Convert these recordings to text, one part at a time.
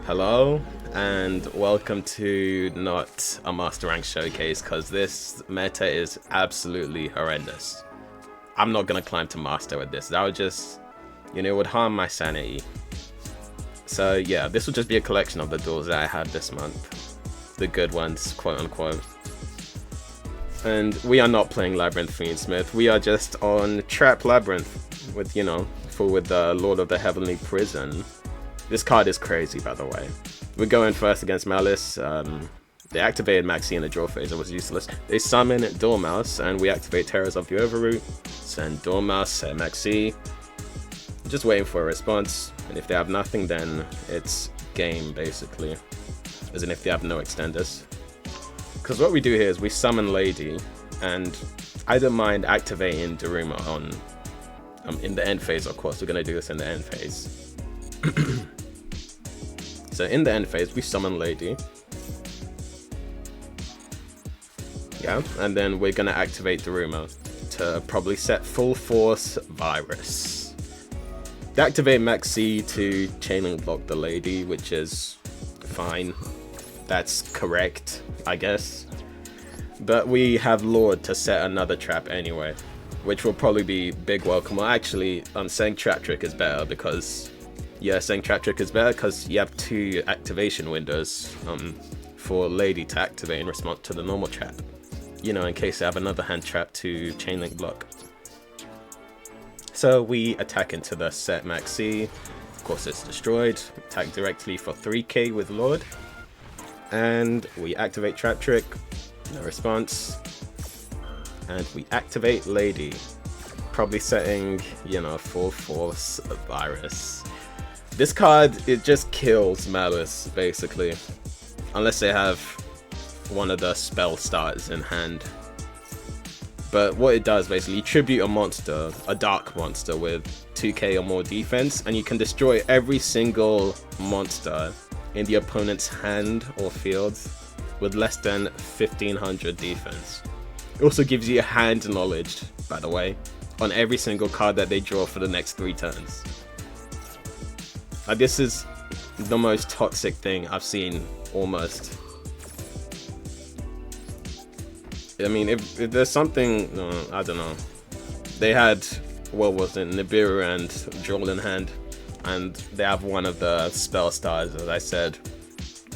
Hello and welcome to not a Master Rank showcase, because this meta is absolutely horrendous. I'm not gonna climb to Master with this. That would just, it would harm my sanity. So yeah, this will just be a collection of the duels that I had this month. The good ones, quote unquote. And we are not playing Labrynth Fiendsmith. We are just on Trap Labrynth with, with the Lord of the Heavenly Prison. This card is crazy, by the way. We're going first against Maliss. They activated Maxi in the draw phase. It was useless. They summon Dormouse, and we activate Terrors of the Overroot. Send Dormouse, send Maxi. Just waiting for a response. And if they have nothing, then it's game, basically. As in if they have no extenders. Because what we do here is we summon Lady, and I don't mind activating Daruma on in the end phase. Of course, we're going to do this in the end phase. So in the end phase, we summon Lady. Yeah, and then we're gonna activate Daruma to probably set full force Virus. They activate Maxi to chainlink block the Lady, which is fine. That's correct, I guess. But we have Lord to set another trap anyway, which will probably be big welcome. Well, actually, saying Trap Trick is better because. Yeah, saying Trap Trick is better because you have two activation windows for Lady to activate in response to the normal trap. In case they have another hand trap to chainlink block. So we attack into the set Maxi. Of course, it's destroyed. Attack directly for 3k with Lord. And we activate Trap Trick. No response. And we activate Lady. Probably setting, full force Virus. This card, it just kills Maliss, basically. Unless they have one of the spell starters in hand. But what it does, basically, you tribute a monster, a dark monster with 2k or more defense, and you can destroy every single monster in the opponent's hand or field with less than 1500 defense. It also gives you hand knowledge, by the way, on every single card that they draw for the next 3 turns. This is the most toxic thing I've seen, almost. I mean, if there's something, I don't know. They had, what was it, Nibiru and Joel in hand, and they have one of the spell stars, as I said,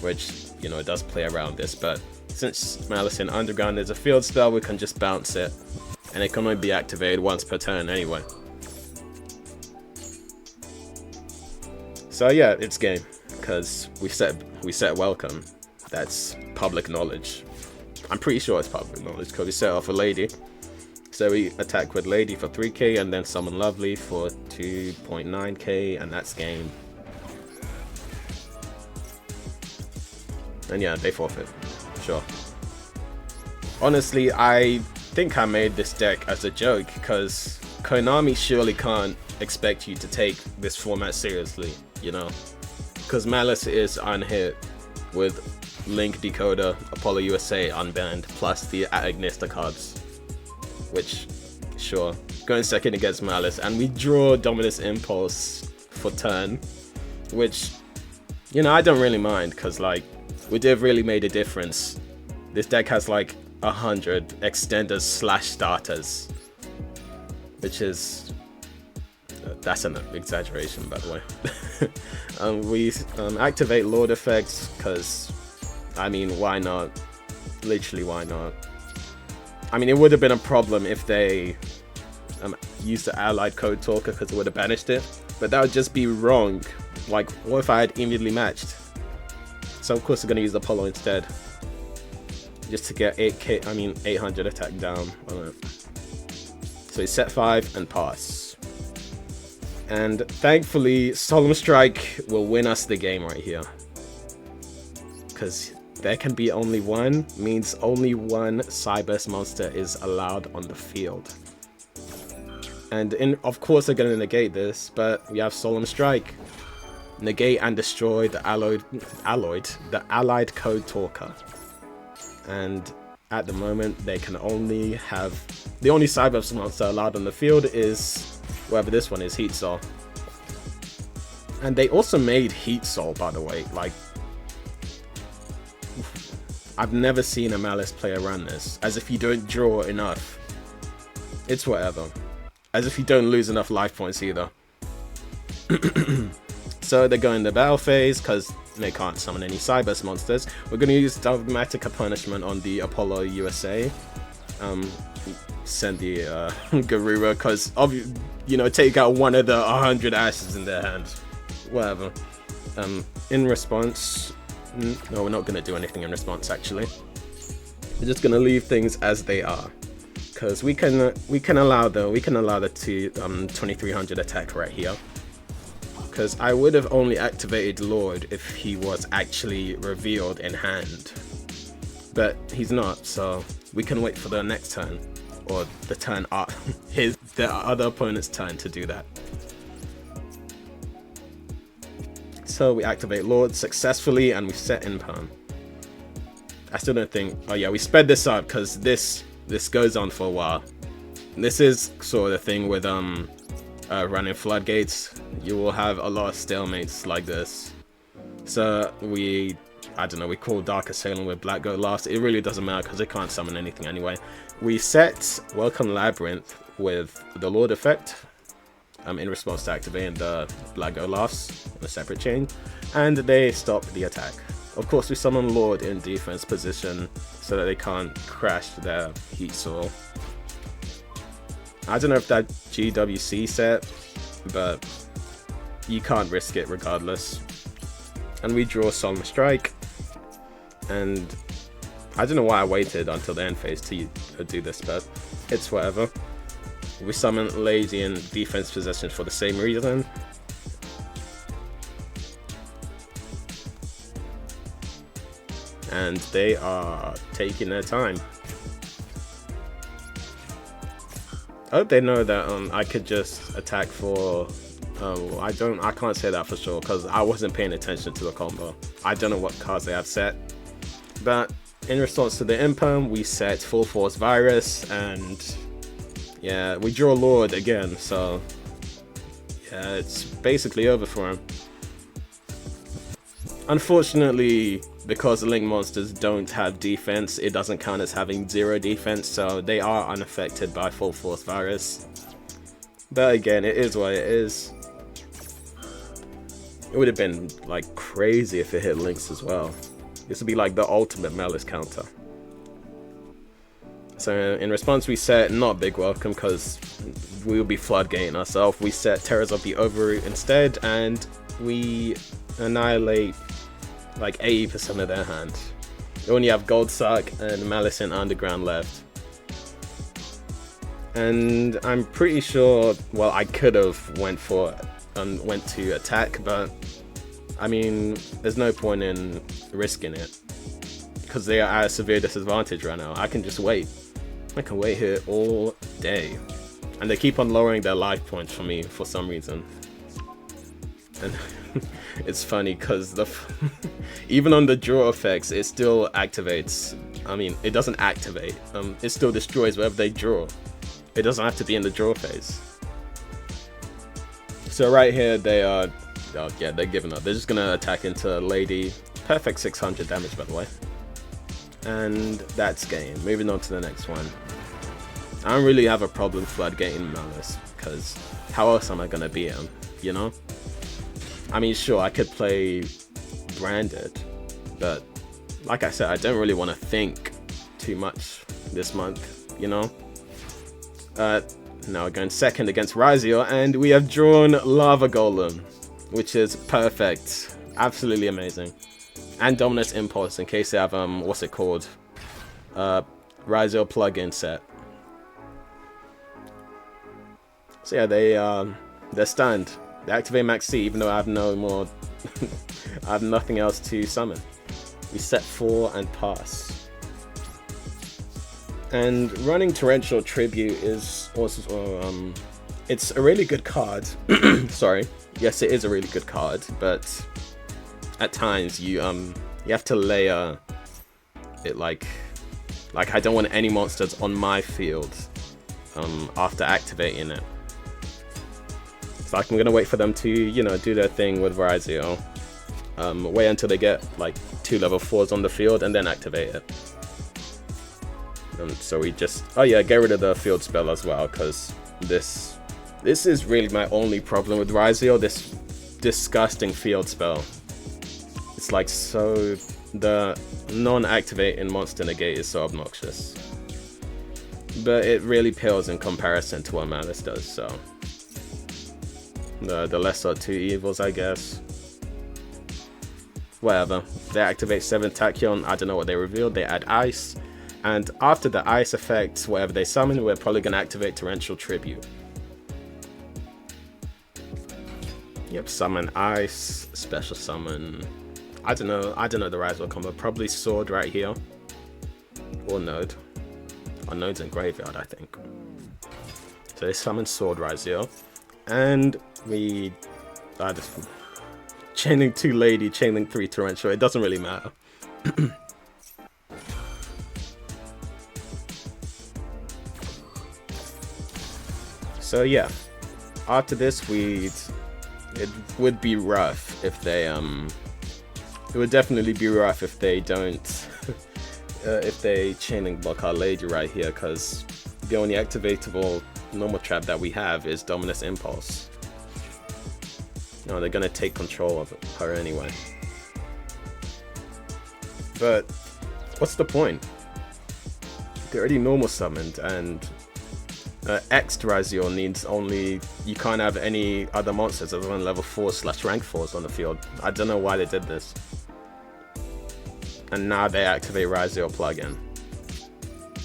which, it does play around this, but since Maliss in Underground is a field spell, we can just bounce it, and it can only be activated once per turn anyway. So yeah, it's game, because we set welcome. That's public knowledge. I'm pretty sure it's public knowledge because we set off a Lady. So we attack with Lady for 3k and then summon Lovely for 2.9k, and that's game. And yeah, they forfeit. Sure. Honestly, I think I made this deck as a joke because Konami surely can't expect you to take this format seriously. Because Maliss is unhit with Link Decoder, Apollo USA unbanned, plus the Agnista cards, which, sure, going second against Maliss, and we draw Dominus Impulse for turn, which, I don't really mind, because, would have really made a difference. This deck has, 100 extenders / starters, which is... that's an exaggeration, by the way. We activate Lord effects because, why not? Literally, why not? It would have been a problem if they used the Allied Code Talker because it would have banished it, but that would just be wrong. What if I had immediately matched? So of course we're gonna use Apollo instead, just to get 800 attack down on it. So we set 5 and pass. And thankfully, Solemn Strike will win us the game right here. Because there can be only one, means only one Cyberse monster is allowed on the field. And of course they're going to negate this, but we have Solemn Strike. Negate and destroy the Allied Code Talker. And at the moment, they can only have... the only Cyberse monster allowed on the field is... whatever this one is, Heat Soul. And they also made Heat Soul, by the way. Like, I've never seen a Maliss player run this. As if you don't draw enough. It's whatever. As if you don't lose enough life points either. So they go in the battle phase because they can't summon any Cyberse monsters. We're going to use Dogmatic Punishment on the Apollo USA. Send the Garura because, you know, take out one of the 100 ashes in their hands. Whatever. In response, no, we're not going to do anything in response actually. We're just going to leave things as they are. Because we can allow the 2300 attack right here. Because I would have only activated Lord if he was actually revealed in hand. But he's not, so we can wait for the next turn. Or the turn the other opponent's turn to do that. So we activate Lord successfully and we set Imperm. I still don't think, oh yeah, we sped this up because this goes on for a while. This is sort of the thing with running floodgates. You will have a lot of stalemates like this. So I don't know, we call Dark Assailant with Black Goat last. It really doesn't matter because it can't summon anything anyway. We set Welcome Labrynth with the Lord effect in response to activating the Black Goat laughs on a separate chain, and they stop the attack. Of course, we summon Lord in defense position so that they can't crash their Heat Soul. I don't know if that GWC set, but you can't risk it regardless. And we draw Solemn Strike, and I don't know why I waited until the end phase to do this, but it's whatever. We summon Lazy in defense position for the same reason. And they are taking their time. I hope they know that I could just attack for. I can't say that for sure because I wasn't paying attention to the combo. I don't know what cards they have set, but in response to the Imperm, we set Full Force Virus, and yeah, we draw Lord again. So yeah, it's basically over for him. Unfortunately, because the Link monsters don't have defense, it doesn't count as having 0 defense, so they are unaffected by Full Force Virus. But again, it is what it is. It would have been like crazy if it hit Links as well. This would be like the ultimate Maliss counter. So in response, we set not Big Welcome because we will be floodgating ourselves. We set Terrors of the Overroot instead, and we annihilate like 80% of their hand. They only have Goldsuck and Maliss in Underground left. And I'm pretty sure, well, I could have went to attack, but I mean, there's no point in risking it because they are at a severe disadvantage right now. I can just wait. I can wait here all day. And they keep on lowering their life points for me for some reason. And it's funny because even on the draw effects, it still activates. I mean, it doesn't activate. It still destroys wherever they draw. It doesn't have to be in the draw phase. So right here, they are. Oh yeah, they're giving up. They're just gonna attack into Lady. Perfect 600 damage, by the way. And that's game. Moving on to the next one. I don't really have a problem floodgating Maliss because how else am I gonna beat him? You know. I mean, sure, I could play branded, but like I said, I don't really want to think too much this month, you know? Now we're going second against Ryzeal, and we have drawn Lava Golem, which is perfect. Absolutely amazing. And Dominus Impulse, in case they have, what's it called? Ryzeal plugin set. So yeah, they're stunned. They activate Max C, even though I have no more. I have nothing else to summon. We set 4 and pass. And running Torrential Tribute is also it's a really good card. Sorry, yes, it is a really good card, but at times you have to layer it like I don't want any monsters on my field after activating it. It's like I'm gonna wait for them to, you know, do their thing with Ryzeal. Wait until they get like 2 level 4s on the field and then activate it. So we just, oh yeah, get rid of the field spell as well, because this is really my only problem with Ryzeal, this disgusting field spell. It's like, so the non-activating monster negate is so obnoxious, but it really pales in comparison to what Maliss does. So the lesser 2 evils, I guess. Whatever. They activate 7 Tachyon. I don't know what they revealed. They add ice, and after the ice effect, whatever they summon, we're probably gonna activate Torrential Tribute. Yep, summon ice, special summon. I don't know the Ryzeal combo. Probably sword right here, or node. Our node's in graveyard, I think. So they summon sword Ryzeal, and we just chaining 2 lady, chaining 3 torrential. It doesn't really matter. So yeah, after this it would be rough if they it would definitely be rough if they don't if they chaining block our lady right here, because the only activatable normal trap that we have is Dominus Impulse. No, they're gonna take control of her anyway. But what's the point? They're already normal summoned, and X Ryzeal needs only, you can't have any other monsters other than level 4/rank 4s on the field. I don't know why they did this. And now they activate Ryzeal plugin.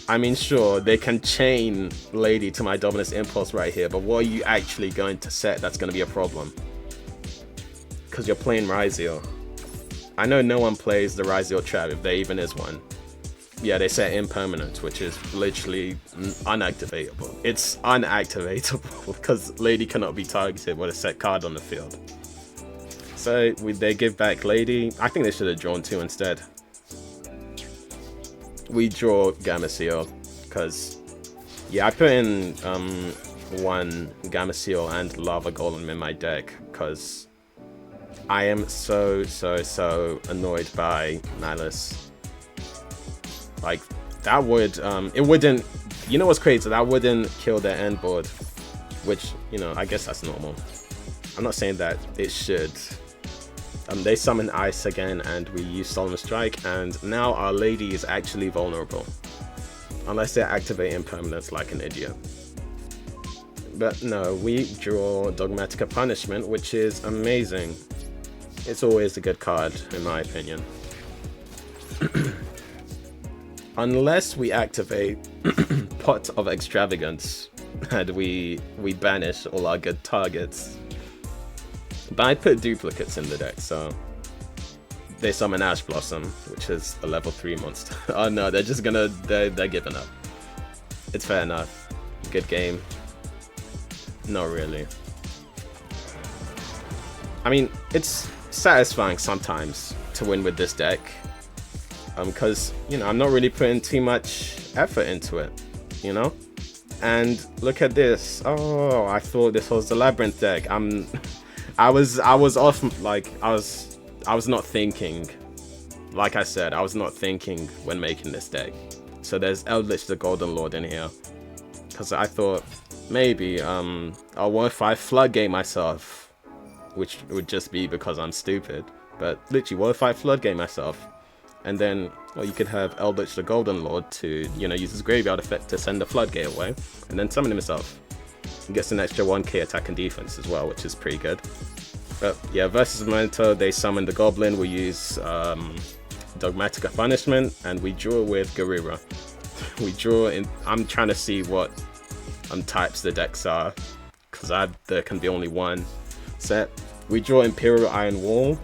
I mean, sure, they can chain lady to my Dominus Impulse right here, but what are you actually going to set that's going to be a problem? Because you're playing Ryzeal. I know no one plays the Ryzeal trap, if there even is one. Yeah, they set impermanence, which is literally unactivatable. It's unactivatable because lady cannot be targeted with a set card on the field. So they give back lady. I think they should have drawn 2 instead. We draw Gameciel because, yeah, I put in 1 Gameciel and Lava Golem in my deck because I am so annoyed by Maliss. Like, that would, it wouldn't, you know what's crazy? That wouldn't kill their end board, which, you know, I guess that's normal. I'm not saying that it should. They summon ice again, and we use Solemn Strike, and now our lady is actually vulnerable. Unless they're activating permanence like an idiot. But no, we draw Dogmatica Punishment, which is amazing. It's always a good card, in my opinion. Unless we activate Pot of Extravagance and we banish all our good targets. But I put duplicates in the deck, so they summon Ash Blossom, which is a level 3 monster. Oh no, they're just gonna, they're giving up. It's fair enough. Good game. Not really. I mean, it's satisfying sometimes to win with this deck. Because, you know, I'm not really putting too much effort into it, you know? And look at this. Oh, I thought this was the Labrynth deck. I was off, like, I was not thinking. Like I said, I was not thinking when making this deck. So there's Eldritch the Golden Lord in here. Because I thought maybe, what if I floodgate myself? Which would just be because I'm stupid. But literally, what if I floodgate myself? And then, well, you could have Eldritch the Golden Lord to, you know, use his graveyard effect to send the floodgate away, and then summon himself. He gets an extra 1k attack and defense as well, which is pretty good. But yeah, versus Memento, they summon the Goblin. We use Dogmatica Punishment, and we draw with Garura. We draw in. I'm trying to see what types the decks are, because there can be only one set. We draw Imperial Iron Wall.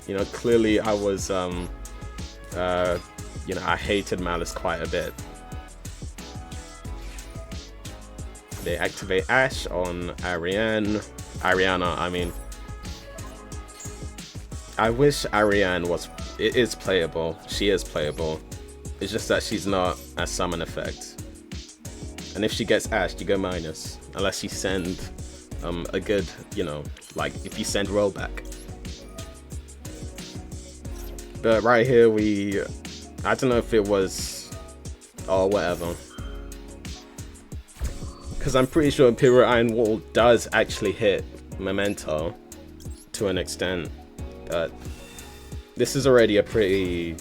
You know, clearly I was you know, I hated Maliss quite a bit. They activate Ash on Ariana, I mean. I wish Ariane is playable. She is playable. It's just that she's not a summon effect. And if she gets Ash, you go minus. Unless you send a good, you know, like if you send rollback. But right here I don't know if it was, or whatever, because I'm pretty sure Imperial Iron Wall does actually hit Memento to an extent, but this is already a pretty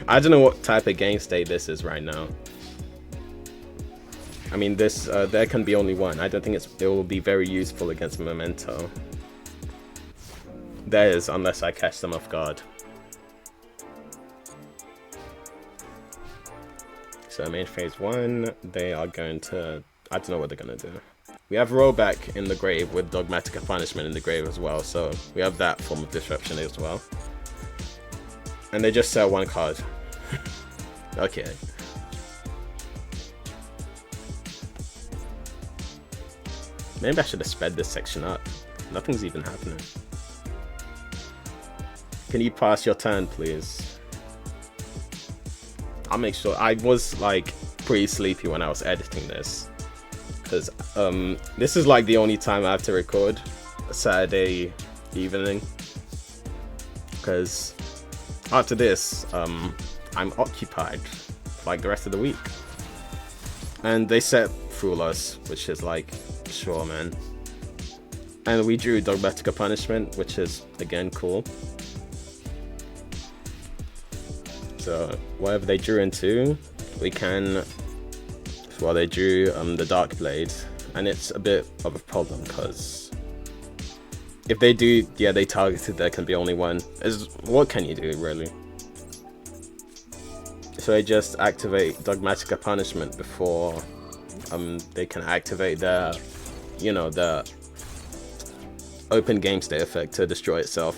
I don't know what type of game state this is right now. I mean, this there can be only one. I don't think it will be very useful against Memento. There is, unless I catch them off guard. So main phase 1, they are going to, I don't know what they're going to do. We have rollback in the grave with Dogmatic Punishment in the grave as well, so we have that form of disruption as well. And they just sell one card. Okay. Maybe I should have sped this section up. Nothing's even happening. Can you pass your turn, please? I'll make sure. I was like pretty sleepy when I was editing this, because this is like the only time I have to record a Saturday evening, because after this I'm occupied like the rest of the week. And they set Fool Us, which is like, sure man. And we drew Dogmatic Punishment, which is again cool. So whatever they drew into, we can, well, they drew the Dark Blade, and it's a bit of a problem because if they do, yeah, they targeted, there can be only one. What can you do really? So they just activate Dogmatic Punishment before they can activate their, you know, the open game state effect to destroy itself.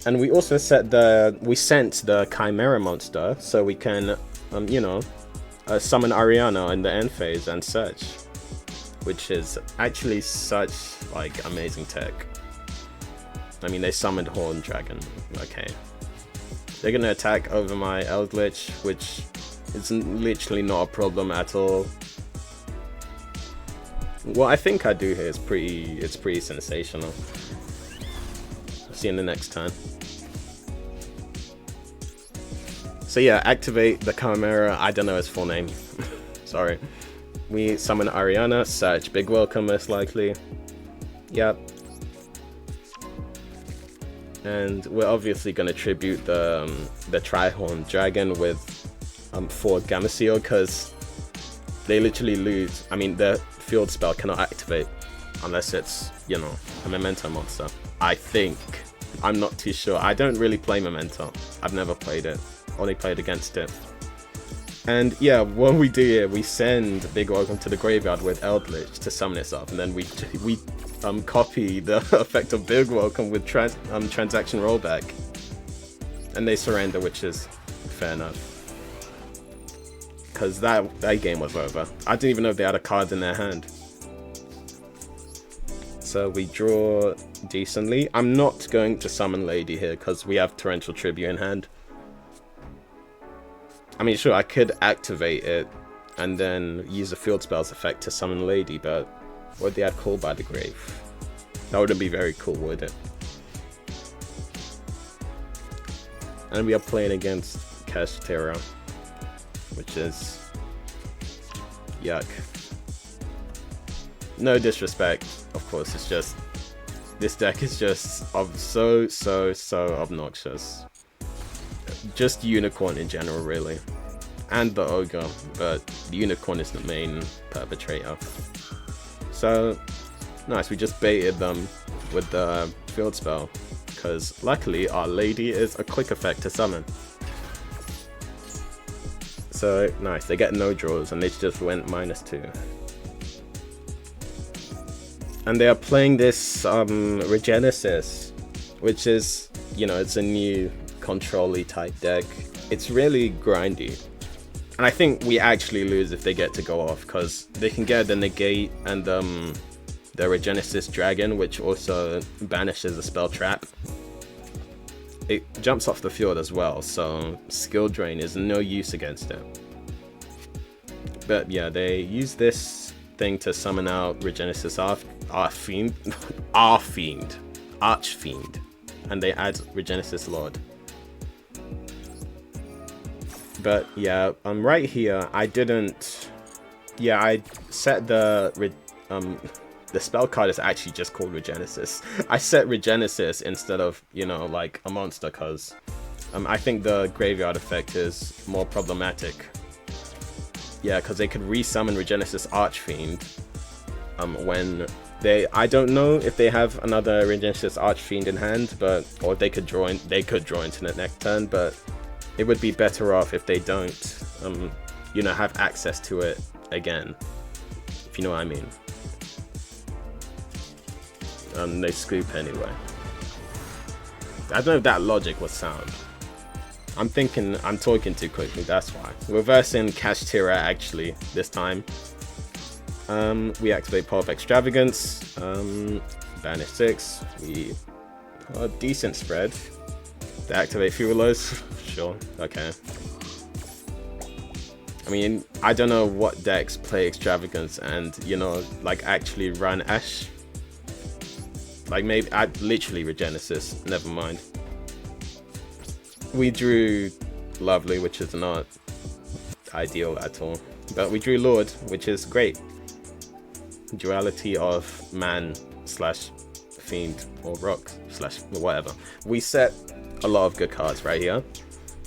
And we also sent the Chimera monster, so we can, you know, summon Ariana in the end phase and such, which is actually such like amazing tech. I mean, they summoned Horned Dragon. Okay, they're gonna attack over my Eldritch, which is literally not a problem at all. What I think I do here is pretty sensational. See you in the next turn. So yeah, activate the Chimera. I don't know his full name. Sorry. We summon Ariana, search Big Welcome most likely. Yep. And we're obviously going to tribute the Tri-Horned Dragon with 4 Gamma Seal, because they literally lose. I mean, the field spell cannot activate unless it's, you know, a Memento monster. I think. I'm not too sure. I don't really play Memento. I've never played it. Only played against it. And yeah, what we do here, we send Big Welcome to the graveyard with Eldritch to summon this up, and then we copy the effect of Big Welcome with transaction rollback, and they surrender, which is fair enough, because that game was over. I didn't even know if they had a card in their hand. So we draw decently. I'm not going to summon Lady here because we have Torrential Tribute in hand. I mean, sure, I could activate it and then use the field spell's effect to summon Lady, but what if they had Call by the Grave? That wouldn't be very cool, would it? And we are playing against Kashtira, which is yuck. No disrespect, of course, it's just this deck is just so obnoxious. Just Unicorn in general, really, and the Ogre, but the Unicorn is the main perpetrator. So nice, we just baited them with the field spell, because luckily our Lady is a quick effect to summon. So nice, they get no draws and they just went -2. And they are playing this Regenesis, which is, you know, it's a new control-y type deck. It's really grindy. And I think we actually lose if they get to go off, because they can get the negate and the Regenesis Dragon, which also banishes a spell trap. It jumps off the field as well, so skill drain is no use against it. But yeah, they use this thing to summon out Regenesis Archfiend, and they add Regenesis Lord. But yeah, right here I didn't. Yeah, I set the spell card is actually just called Regenesis. I set Regenesis instead of, you know, like a monster, because I think the graveyard effect is more problematic. Yeah, because they could resummon Regenesis Archfiend when they, I don't know if they have another Regenesis Archfiend in hand, but or they could draw into the next turn, but it would be better off if they don't you know, have access to it again, if you know what I mean. They scoop anyway. I don't know if that logic was sound. I'm talking too quickly, that's why. We're versing Kashtira actually this time. We activate Path of Extravagance, banish 6, we a decent spread. They activate Fuelos, sure, okay. I mean, I don't know what decks play Extravagance and, you know, like actually run Ash. Like maybe literally Regenesis, never mind. We drew Lovely, which is not ideal at all, but we drew Lord, which is great. Duality of man slash fiend or rock slash whatever. We set a lot of good cards right here,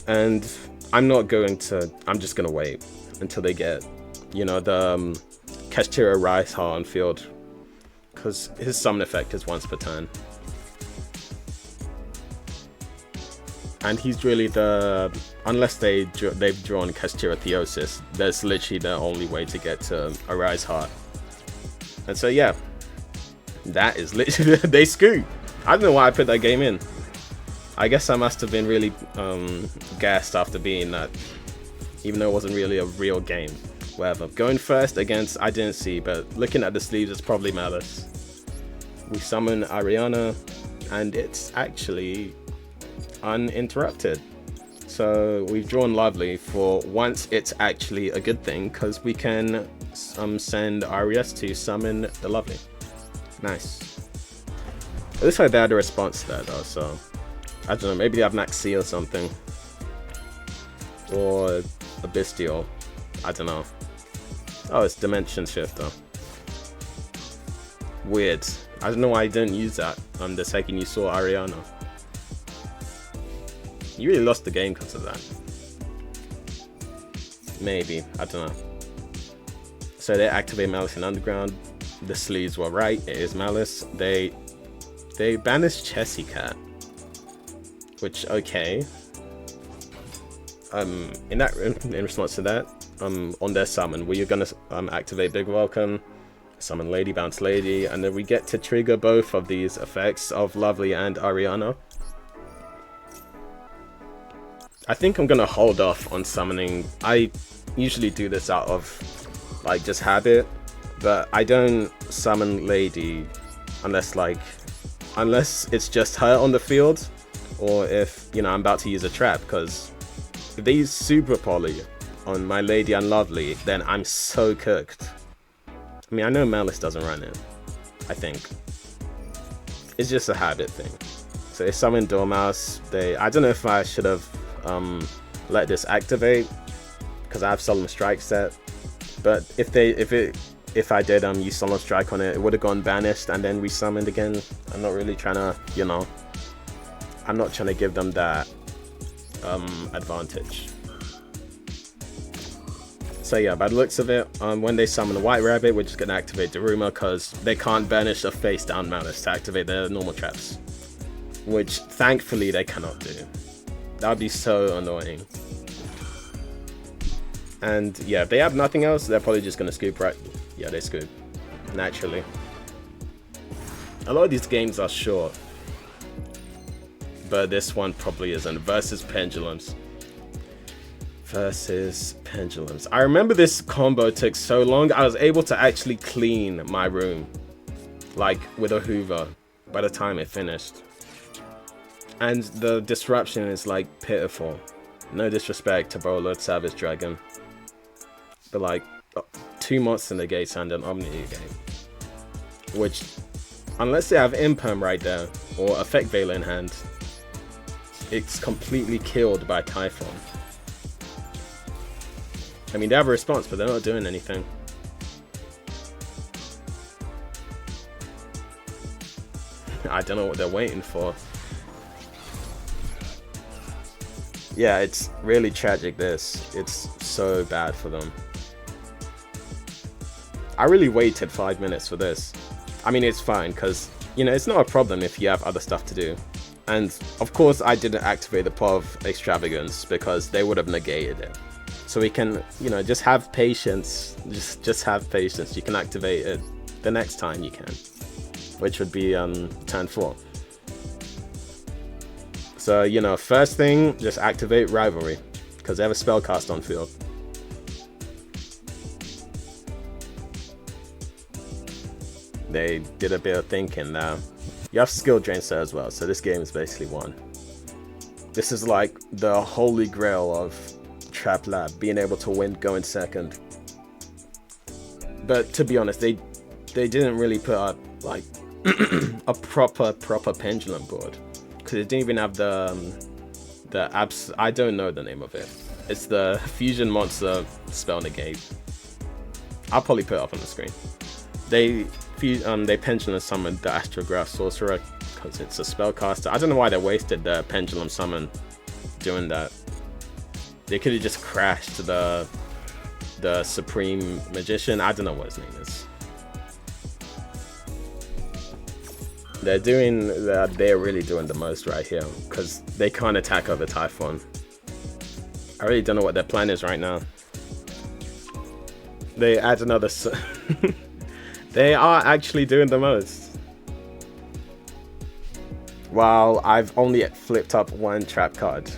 and I'm just gonna wait until they get, you know, the Kashtira Ryzeal on field, because his summon effect is once per turn. And he's really the, unless they've drawn Kashtira Theosis, that's literally the only way to get to a Ryzeal. And so yeah, that is literally, they scoop. I don't know why I put that game in. I guess I must have been really gassed after being that, even though it wasn't really a real game. Whatever. Going first against, I didn't see, but looking at the sleeves, it's probably Maliss. We summon Ariana, and it's actually uninterrupted. So we've drawn Lovely. For once, it's actually a good thing, because we can send Arias to summon the Lovely. Nice. It looks like they had a response to that though, so I don't know, maybe they have Maxi or something. Or a Bestial. I don't know. Oh, it's Dimension Shifter. Weird. I don't know why I didn't use that the second you saw Ariana. You really lost the game because of that. Maybe. I don't know. So they activate Maliss in Underground. The sleeves were right. It is Maliss. They banished Chessy Cat. Which, okay. In response to that, on their summon, we're gonna activate Big Welcome, summon Lady, bounce Lady, and then we get to trigger both of these effects of Lovely and Ariana. I think I'm gonna hold off on summoning. I usually do this out of like just habit, but I don't summon Lady unless it's just her on the field, or if, you know, I'm about to use a trap, because if they use Super Poly on my Lady and Lovely, then I'm so cooked. I mean, I know Malice doesn't run it, I think. It's just a habit thing. So they summon Dormouse. I don't know if I should have let this activate, because I have Solemn Strike set. But if I did use Solemn Strike on it, it would have gone banished and then resummoned again. I'm not really trying to, you know, I'm not trying to give them that advantage. So yeah, by the looks of it, when they summon a White Rabbit, we're just going to activate Daruma, because they can't banish a face down Malice to activate their normal traps, which thankfully they cannot do. That would be so annoying. And yeah, if they have nothing else, they're probably just going to scoop, right? Yeah, they scoop naturally. A lot of these games are short, but this one probably isn't. Versus Pendulums. Versus Pendulums. I remember this combo took so long. I was able to actually clean my room, like with a Hoover, by the time it finished. And the disruption is like pitiful. No disrespect to Bowler Savage Dragon, but like 2 monster negates and an Omni negate. Which, unless they have Imperm right there, or Effect Veil in hand, it's completely killed by Typhon. I mean, they have a response, but they're not doing anything. I don't know what they're waiting for. Yeah, it's really tragic, this. It's so bad for them. I really waited 5 minutes for this. I mean, it's fine, because, you know, it's not a problem if you have other stuff to do. And, of course, I didn't activate the Pot of Extravagance, because they would have negated it. So we can, you know, just have patience. Just have patience. You can activate it the next time you can. Which would be turn 4. So, you know, first thing, just activate Rivalry, because they have a spellcast on field. They did a bit of thinking now. You have skill drain set as well, so this game is basically won. This is like the holy grail of Trap Lab, being able to win going second. But to be honest, they didn't really put up like a proper pendulum board, because it didn't even have the I don't know the name of it. It's the fusion monster spell negate. I'll probably put it up on the screen. They pendulum summoned the Astrograph Sorcerer because it's a spellcaster. I don't know why they wasted the pendulum summon doing that. They could have just crashed the Supreme Magician. I don't know what his name is. They're really doing the most right here, because they can't attack over Typhon. I really don't know what their plan is right now. They add another. They are actually doing the most. While I've only flipped up 1 trap card.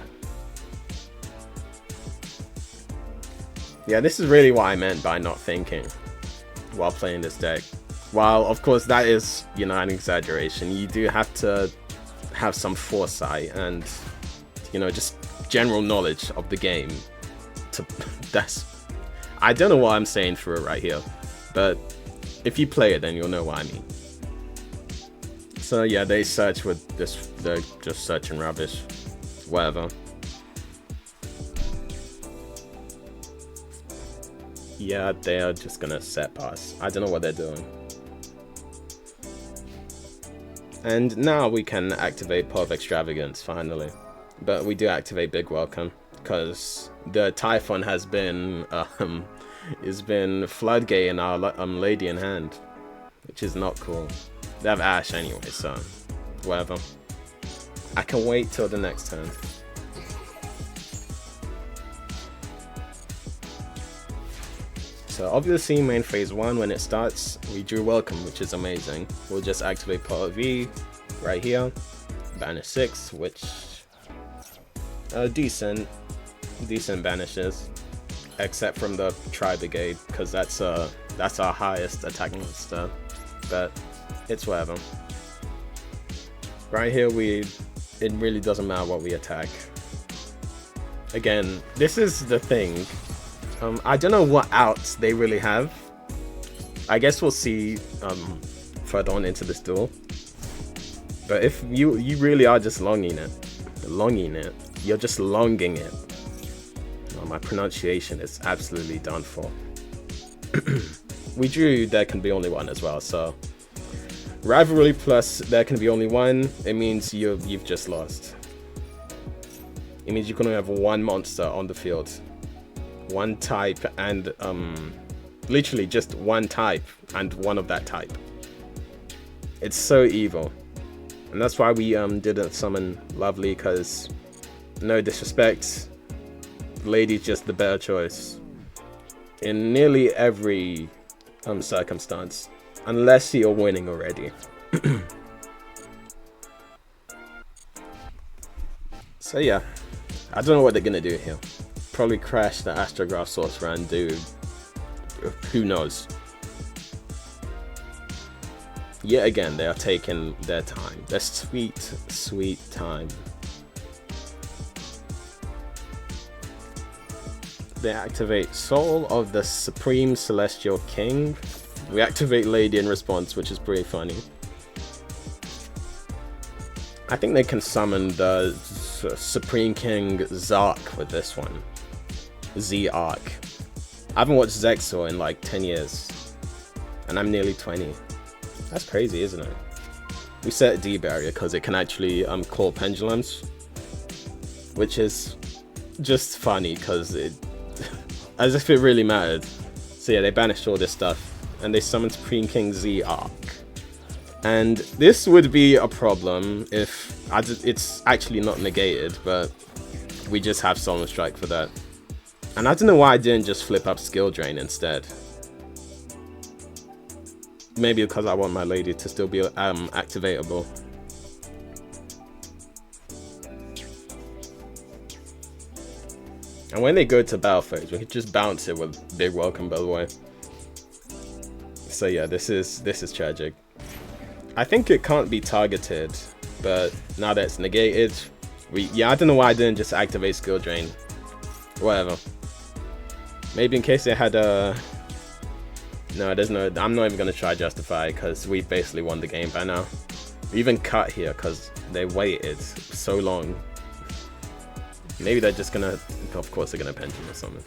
Yeah, this is really what I meant by not thinking while playing this deck. While, of course, that is, you know, an exaggeration. You do have to have some foresight and, you know, just general knowledge of the game. I don't know what I'm saying for it right here, but if you play it, then you'll know what I mean. So yeah, they search with this. They're just searching rubbish, whatever. Yeah, they are just gonna set pass. I don't know what they're doing. And now we can activate Pot of Extravagance, finally. But we do activate Big Welcome, because the Typhon has been floodgating our lady in hand, which is not cool. They have Ash anyway, so whatever. I can wait till the next turn. So obviously main phase 1, when it starts, we drew Welcome, which is amazing. We'll just activate Pot of E right here, banish 6, which decent banishes, except from the Tri-Brigade, because that's our highest attack monster, but it's whatever. Right here, it really doesn't matter what we attack. Again, this is the thing. I don't know what outs they really have. I guess we'll see further on into this duel. But if you really are just longing it, you're just longing it. Oh, my pronunciation is absolutely done for. We drew There Can Be Only One as well, so Rivalry plus There Can Be Only One, it means you've just lost. It means you can only have 1 monster on the field. 1 type and literally just 1 type and 1 of that type. It's so evil. And that's why we didn't summon Lovely, because no disrespect, Lady's just the better choice in nearly every circumstance, unless you're winning already. So yeah, I don't know what they're gonna do here. Probably crash the Astrograph Sorcerer and do who knows. Yet again, they are taking their time, their sweet time. They activate Soul of the Supreme Celestial King. We activate Lady in response, which is pretty funny. I think they can summon the Supreme King Zark with this one. Z-Arc. I haven't watched Zexor in like 10 years. And I'm nearly 20. That's crazy, isn't it? We set a D barrier because it can actually call Pendulums. Which is just funny because it... as if it really mattered. So yeah, they banished all this stuff. And they summoned Supreme King Z-Arc. And this would be a problem if... it's actually not negated, but we just have Solemn Strike for that. And I don't know why I didn't just flip up Skill Drain instead. Maybe because I want my lady to still be activatable. And when they go to battle phase, we can just bounce it with Big Welcome, by the way. So yeah, this is tragic. I think it can't be targeted, but now that it's negated, I don't know why I didn't just activate Skill Drain. Whatever. Maybe in case they had a... No, there's no... I'm not even going to try Justify, because we basically won the game by now. We even cut here, because they waited so long. Maybe they're just going to... Of course they're going to Pendulum or something.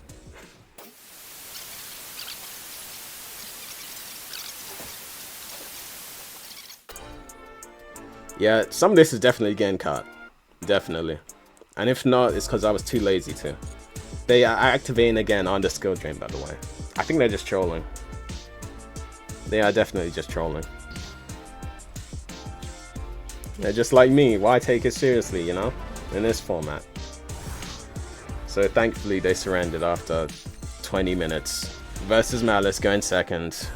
Yeah, some of this is definitely getting cut. Definitely. And if not, it's because I was too lazy to. They are activating again on the Skill Drain, by the way. I think they're just trolling. They are definitely just trolling. They're just like me. Why take it seriously, you know? In this format. So thankfully they surrendered after 20 minutes. Versus Maliss going second.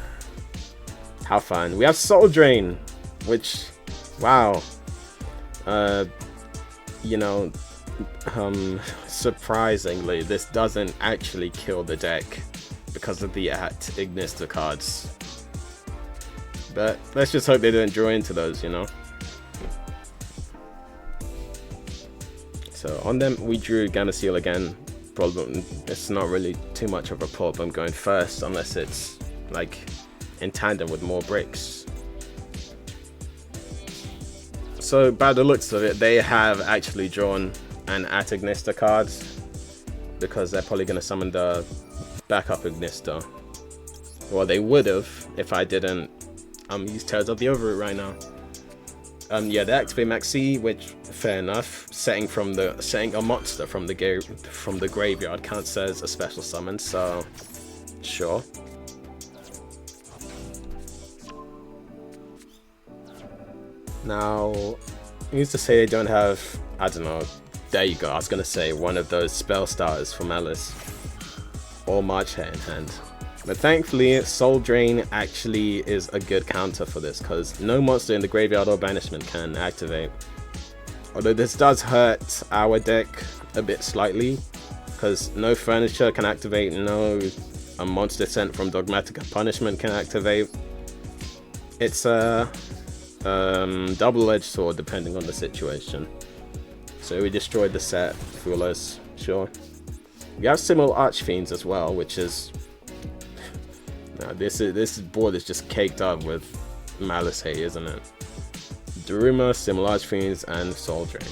How fun. We have Soul Drain, which... Wow. You know, surprisingly, this doesn't actually kill the deck because of the Ignista cards. But let's just hope they don't draw into those, you know. So on them, we drew Genesys again. Problem, it's not really too much of a problem going first unless it's like in tandem with more bricks. So by the looks of it, they have actually drawn an Ignista card because they're probably going to summon the backup Ignista. Well, they would have if I didn't use Tears of the Overroot right now. Yeah, they activate Maxi, which fair enough. Setting a monster from the graveyard counts as a special summon, so sure. Now, who's to say they don't have, I don't know, there you go, I was going to say one of those spell starters for Maliss. Or March Hare in hand. But thankfully, Soul Drain actually is a good counter for this, because no monster in the graveyard or banishment can activate. Although this does hurt our deck a bit slightly, because no furniture can activate, no a monster sent from Dogmatic Punishment can activate. It's a double-edged sword depending on the situation. So we destroyed the set, foolish, sure. We have similar Archfiends as well, which is... Now this board is just caked up with Maliss hate, isn't it? Daruma, similar Archfiends, and Soul Drain.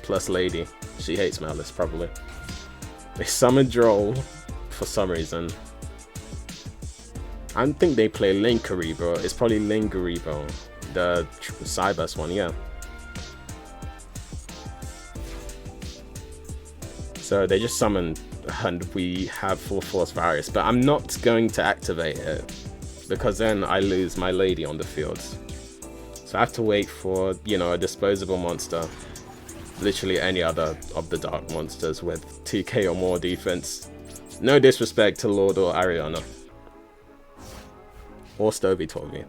Plus Lady. She hates Maliss, probably. They summoned Droll for some reason. I don't think they play Linkaribo. It's probably Linkaribo. The Cybers one, yeah. So they just summoned, and we have full force Varius, but I'm not going to activate it because then I lose my lady on the field. So I have to wait for, you know, a disposable monster. Literally any other of the dark monsters with 2k or more defense. No disrespect to Lord or Ariana. Or Stovey Torvey.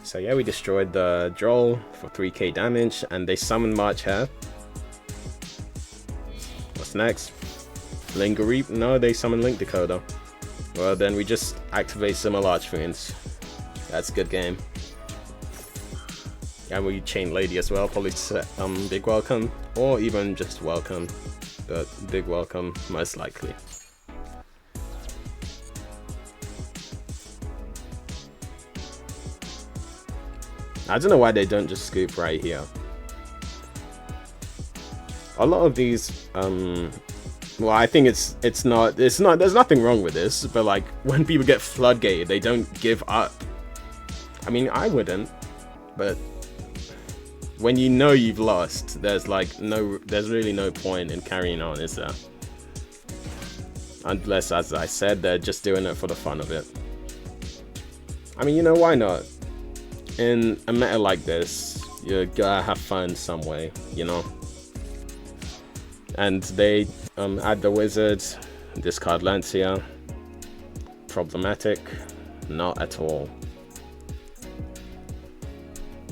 So yeah, we destroyed the Droll for 3k damage, and they summoned March Hare. What's next? Lingerie? No, they summoned Link Decoder. Well, then we just activate similar Archfiends. That's a good game. And we chain lady as well, probably set big welcome, or even just welcome, but big welcome most likely. I don't know why they don't just scoop right here. A lot of these, well, I think it's not, there's nothing wrong with this, but like when people get floodgated, they don't give up. I mean, I wouldn't, but when you know you've lost, there's really no point in carrying on, is there? Unless, as I said, they're just doing it for the fun of it. I mean, you know, why not? In a meta like this, you gotta have fun some way, you know? And they add the wizard, discard Lancia. Problematic? Not at all.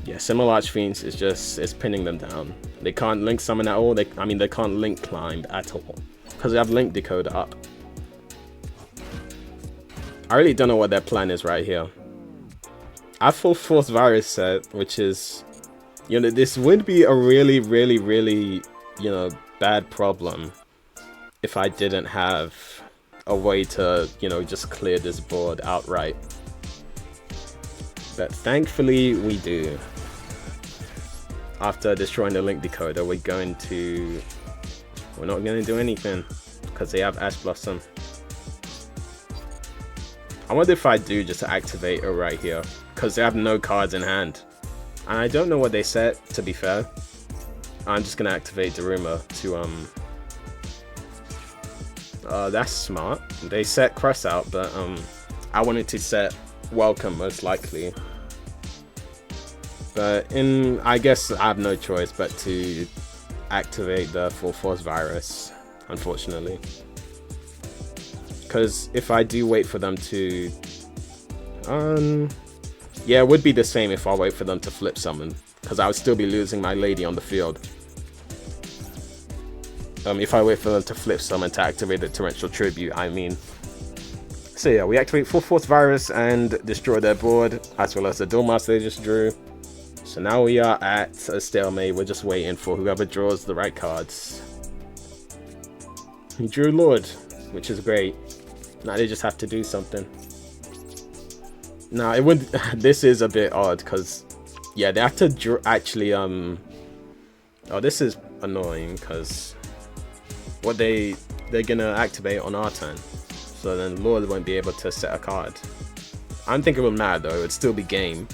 Yeah, similar Archfiends is just, it's pinning them down. They can't link summon at all. They can't link climb at all because they have link decoder up. I really don't know what their plan is right here. I full force virus set, which is, you know, this would be a really, you know, bad problem if I didn't have a way to, you know, just clear this board outright. But thankfully we do. After destroying the link decoder, we're not going to do anything because they have Ash Blossom. I wonder if I do just activate it right here because they have no cards in hand. And I don't know what they set, to be fair. I'm just going to activate Daruma to, that's smart. They set Cross out, but I wanted to set Welcome most likely. But I guess I have no choice but to activate the full force virus, unfortunately. Because if I do wait for them to, yeah, it would be the same if I wait for them to flip summon, because I would still be losing my lady on the field. If I wait for them to flip summon to activate the torrential tribute, I mean. So yeah, we activate full force virus and destroy their board, as well as the Duelmaster they just drew. So now we are at a stalemate. We're just waiting for whoever draws the right cards. He drew Lord, which is great. Now they just have to do something. Now it would. This is a bit odd because, yeah, they have to actually. Oh, this is annoying because what they're gonna activate on our turn. So then Lord won't be able to set a card. I don't think it would matter though. It'd still be game.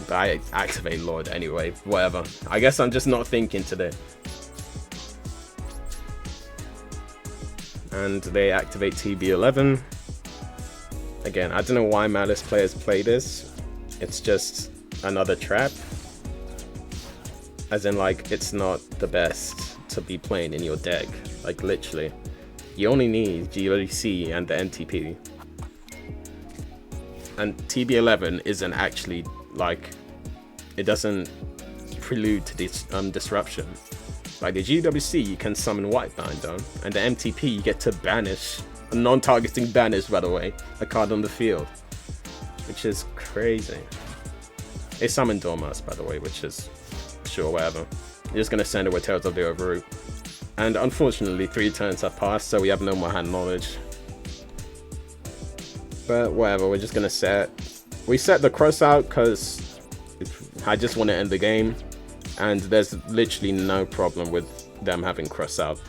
But I activate Lord anyway, whatever. I guess I'm just not thinking today. And they activate TB11. Again, I don't know why Maliss players play this. It's just another trap. As in, like, it's not the best to be playing in your deck. Like, literally. You only need GODC and the NTP. And TB11 isn't actually, like, it doesn't prelude to this disruption. Like the GWC, you can summon Whitebind on, and the MTP, you get to banish, a non-targeting banish, by the way, a card on the field, which is crazy. They summon Dormouse, by the way, which is, sure, whatever. You're just gonna send it with Tales of the Overroot. And unfortunately, 3 turns have passed, so we have no more hand knowledge. But whatever, we're just gonna set. We set the cross out because I just want to end the game, and there's literally no problem with them having cross out.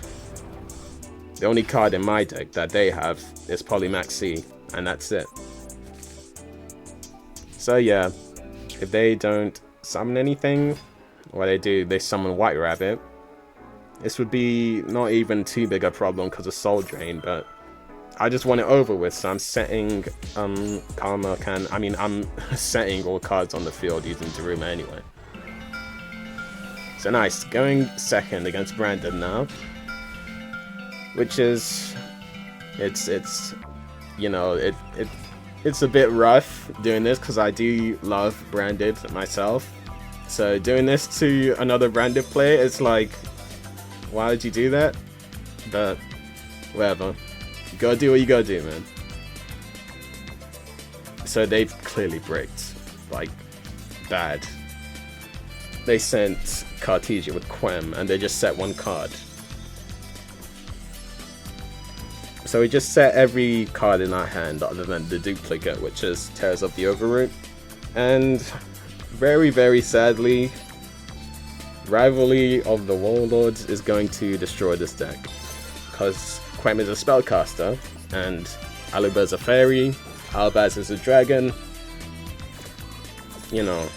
The only card in my deck that they have is Polymax C, and that's it. So yeah, if they don't summon anything, what they do, they summon White Rabbit. This would be not even too big a problem because of Soul Drain, but I just want it over with, so I'm setting Karma can. I mean, I'm setting all cards on the field using Daruma anyway. So nice, going second against Brandon now, which is, it's you know, it's a bit rough doing this because I do love Branded myself. So doing this to another Branded player, it's like, why would you do that? But whatever. You gotta do what you gotta do, man. So they've clearly bricked, like, bad. they sent Kashtira with Quem, and they just set one card. So we just set every card in our hand other than the duplicate, which is Tears of the Overroot. And very, very sadly, Rivalry of the Warlords is going to destroy this deck. Because Quem is a spellcaster, and Aluba is a fairy, Albaz is a dragon. You know,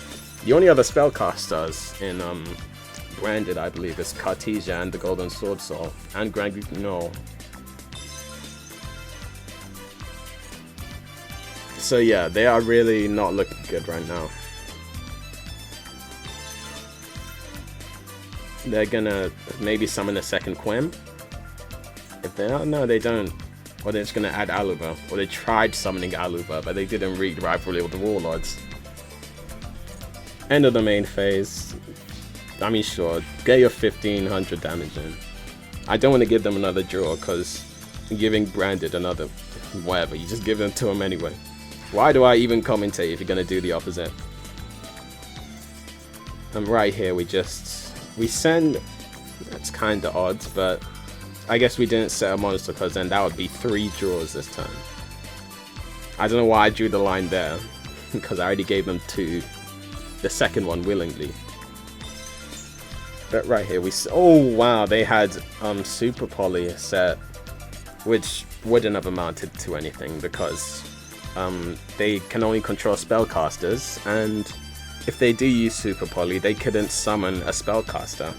the only other spellcasters in Branded, I believe, is Kashtira and the Golden Sword Soul, and Grand no. So yeah, they are really not looking good right now. They're gonna maybe summon a second Quem. If they are, no, they don't. Or they're just gonna add Aluba. Or they tried summoning Aluba, but they didn't read Rivalry of the Warlords. End of the main phase. I mean, sure, get your 1500 damage in. I don't want to give them another draw, because giving Branded another whatever, you just give them to them anyway. Why do I even commentate if you're going to do the opposite? And right here we send, that's kind of odd, but I guess we didn't set a monster because then that would be 3 draws this time. I don't know why I drew the line there, because I already gave them the second one willingly. But right here oh wow, they had Super Poly set, which wouldn't have amounted to anything because they can only control spellcasters, and if they do use Super Poly, they couldn't summon a spellcaster.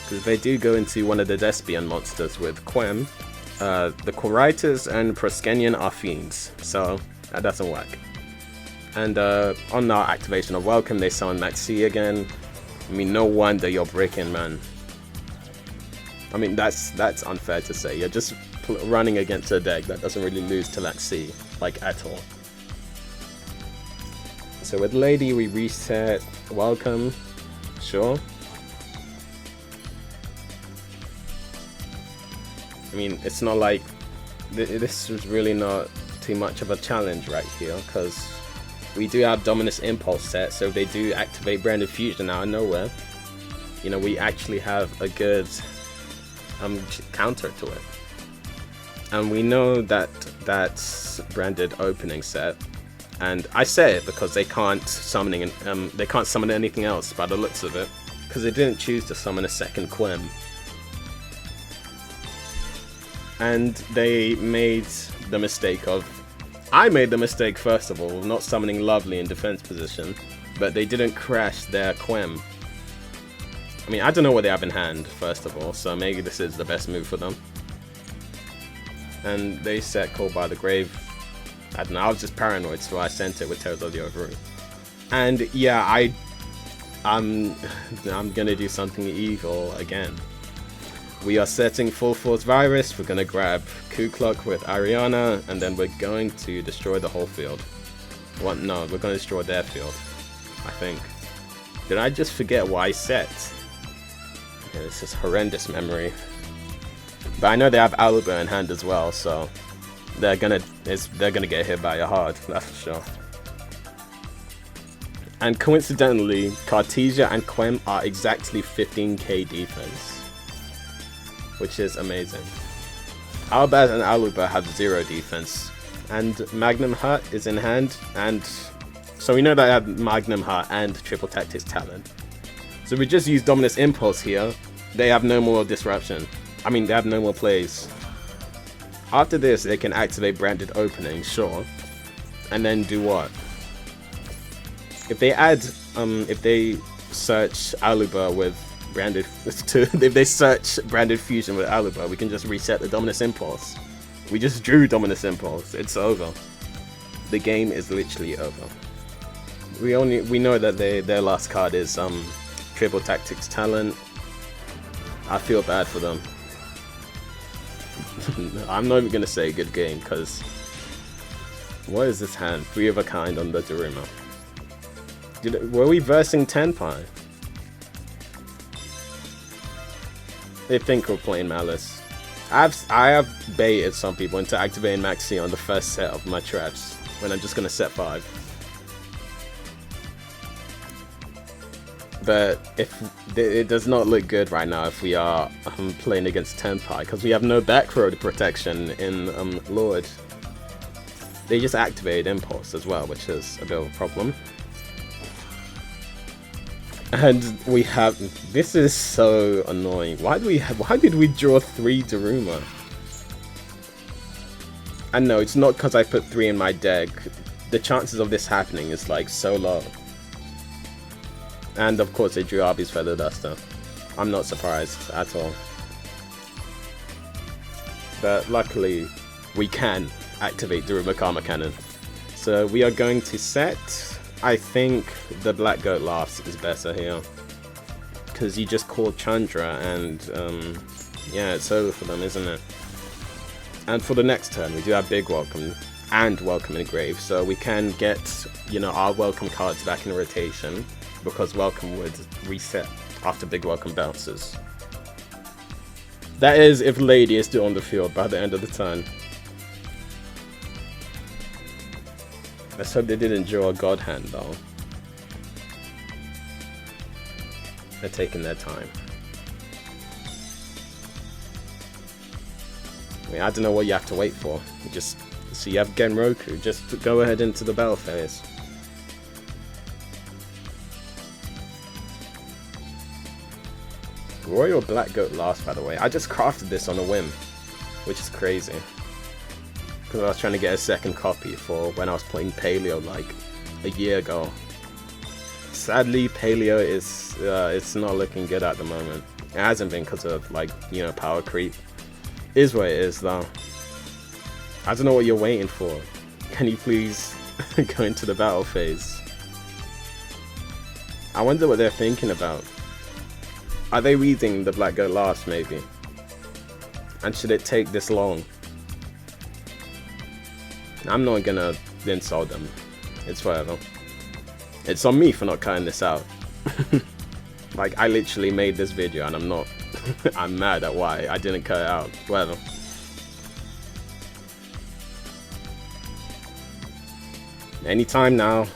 Because if they do go into one of the Despian monsters with Quem, the Quirites and Proskenion are fiends, so that doesn't work. And on our activation of Welcome, they summon Maxi again. I mean, no wonder you're breaking, man. I mean, that's unfair to say. You're just running against a deck that doesn't really lose to Maxi, like, at all. So with Lady, we reset Welcome, sure. I mean, it's not like this was really not too much of a challenge right here, because we do have Dominus Impulse set, so if they do activate Branded Fusion out of nowhere, you know, we actually have a good counter to it. And we know that that's Branded opening set. And I say it because they can't summon anything else by the looks of it, because they didn't choose to summon a second Quem. And they made the mistake of, I made the mistake first of all, not summoning Lovely in defense position, but they didn't crash their Quem. I mean, I don't know what they have in hand, first of all, so maybe this is the best move for them. And they set Call by the Grave. I don't know, I was just paranoid, so I sent it with Tears of the Overroot. And yeah, I'm gonna do something evil again. We are setting Full Force Virus, we're gonna grab Kukluk with Ariana, and then we're going to destroy the whole field. What? No, we're gonna destroy their field, I think. Did I just forget what I set? Yeah, this is horrendous memory. But I know they have Aluba in hand as well, so they're gonna get hit by a hard, that's for sure. And coincidentally, Kashtira and Quem are exactly 15k defense, which is amazing. Albaz and Aluba have 0 defense, and Magnum Heart is in hand, and so we know that I have Magnum Heart and Triple Tactics Talent. So we just use Dominus Impulse here, they have no more disruption. I mean, they have no more plays. After this, they can activate Branded Opening, sure, and then do what? If they add, if they search Aluba with Branded, if they search Branded Fusion with Aluba, we can just reset the Dominus Impulse. We just drew Dominus Impulse. It's over. The game is literally over. We know that their last card is Triple Tactics Talent. I feel bad for them. I'm not even gonna say good game, because what is this hand? 3 of a kind on the Daruma. Were we versing Tenpai? They think we're playing Maliss. I have baited some people into activating Maxi on the first set of my traps, when I'm just gonna set 5. But it does not look good right now if we are playing against Tenpai, because we have no back row protection in Lord. They just activated Impulse as well, which is a bit of a problem. And we have, this is so annoying. Why did we draw 3 Daruma? And no, it's not because I put 3 in my deck. The chances of this happening is like so low. And of course they drew Arby's Feather Duster. I'm not surprised at all. But luckily we can activate Daruma Karma Cannon. So we are going to set, I think the Black Goat Laughs is better here. Because you just call Chandra and yeah, it's over for them, isn't it? And for the next turn we do have Big Welcome and Welcome in Grave. So we can get, you know, our Welcome cards back in rotation. Because Welcome would reset after Big Welcome bounces. That is if Lady is still on the field by the end of the turn. Let's hope they didn't draw a God Hand though. They're taking their time. I mean, I don't know what you have to wait for. You just, so you have Genroku, just go ahead into the battle phase. Royal Black Goat Last, by the way. I just crafted this on a whim, which is crazy. Because I was trying to get a second copy for when I was playing Paleo like a year ago. Sadly, Paleo is it's not looking good at the moment. It hasn't been because of, like, you know, power creep. Is what it is though. I don't know what you're waiting for. Can you please go into the battle phase? I wonder what they're thinking about. Are they reading the Black Goat Last, maybe? And should it take this long? I'm not gonna insult them. It's whatever. It's on me for not cutting this out. Like, I literally made this video and I'm not... I'm mad at why I didn't cut it out. Whatever. Anytime now.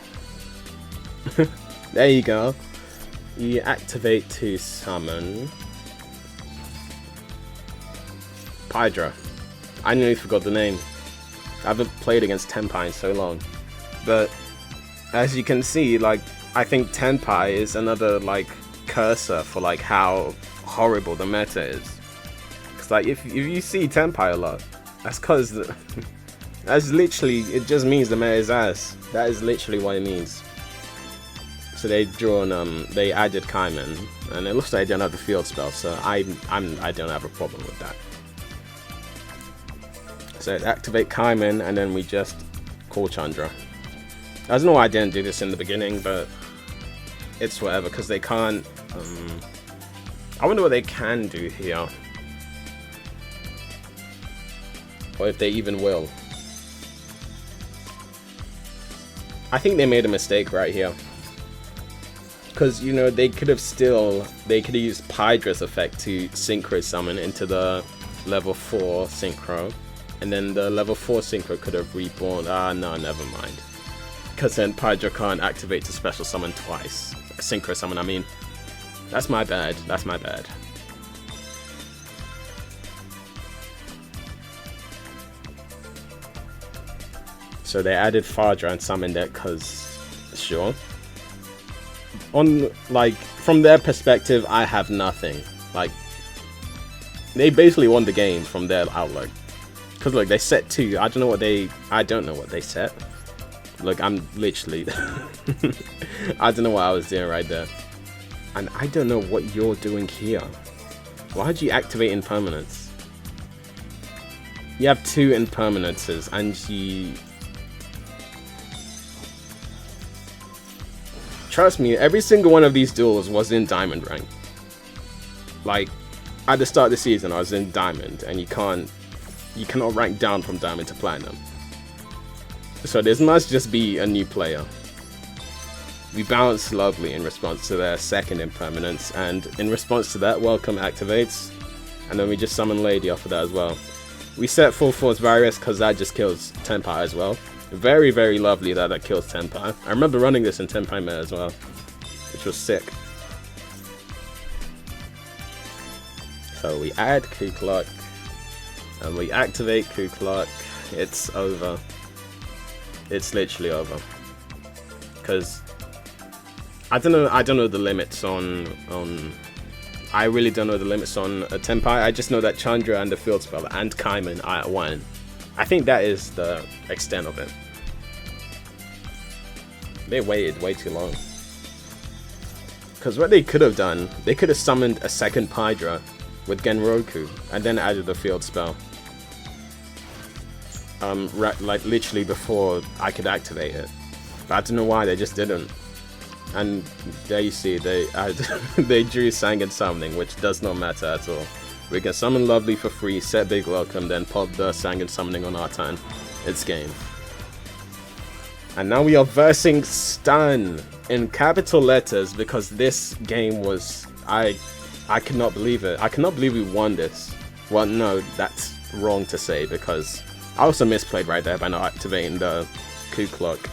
There you go. You activate to summon Pydra. I nearly forgot the name. I haven't played against Tenpai in so long. But as you can see, like, I think Tenpai is another, like, cursor for, like, how horrible the meta is. Cause, like, if you see Tenpai a lot, that's cause that's literally, it just means the meta is ass. That is literally what it means. So they they added Kaiman, and it looks like they don't have the field spell, so I don't have a problem with that. So activate Kaiman, and then we just call Chandra. I don't know why I didn't do this in the beginning, but it's whatever, because they can't. I wonder what they can do here, or if they even will. I think they made a mistake right here. Because, you know, they could have used Pydra's effect to Synchro Summon into the level 4 Synchro. And then the level 4 Synchro could have reborn. Ah, no, never mind. Because then Pydra can't activate to Special Summon twice. Synchro Summon, I mean. That's my bad. That's my bad. So they added Fadra and summoned it because, sure. On, like, from their perspective, I have nothing. Like, they basically won the game from their outlook. Because, look, they set 2. I don't know what they set. Look, I'm literally... I don't know what I was doing right there. And I don't know what you're doing here. Why did you activate impermanence? You have 2 impermanences, and you... Trust me, every single one of these duels was in Diamond rank. Like, at the start of the season, I was in Diamond, and you cannot rank down from Diamond to Platinum. So this must just be a new player. We bounced lovely in response to their second impermanence, and in response to that, Welcome activates, and then we just summon Lady off of that as well. We set Full Force Virus because that just kills Tenpai as well. Very, very lovely that kills Tenpai. I remember running this in Tenpai meta as well, which was sick. So we add Ku Klux, and we activate Ku Klux. It's over. It's literally over. Because I don't know the limits on I really don't know the limits on a Tenpai. I just know that Chandra and the field spell and Kaiman are at 1. I think that is the extent of it. They waited way too long. Because what they could have done, they could have summoned a second Pydra with Genroku and then added the field spell. Like literally before I could activate it. But I don't know why they just didn't. And there you see, they drew Sangan Summoning, which does not matter at all. We can summon Lovely for free, set Big Welcome, then pop the Sangan Summoning on our turn. It's game. And now we are versing Stun in capital letters because this game was... I cannot believe it. I cannot believe we won this. Well, no, that's wrong to say because I also misplayed right there by not activating the Ku Klux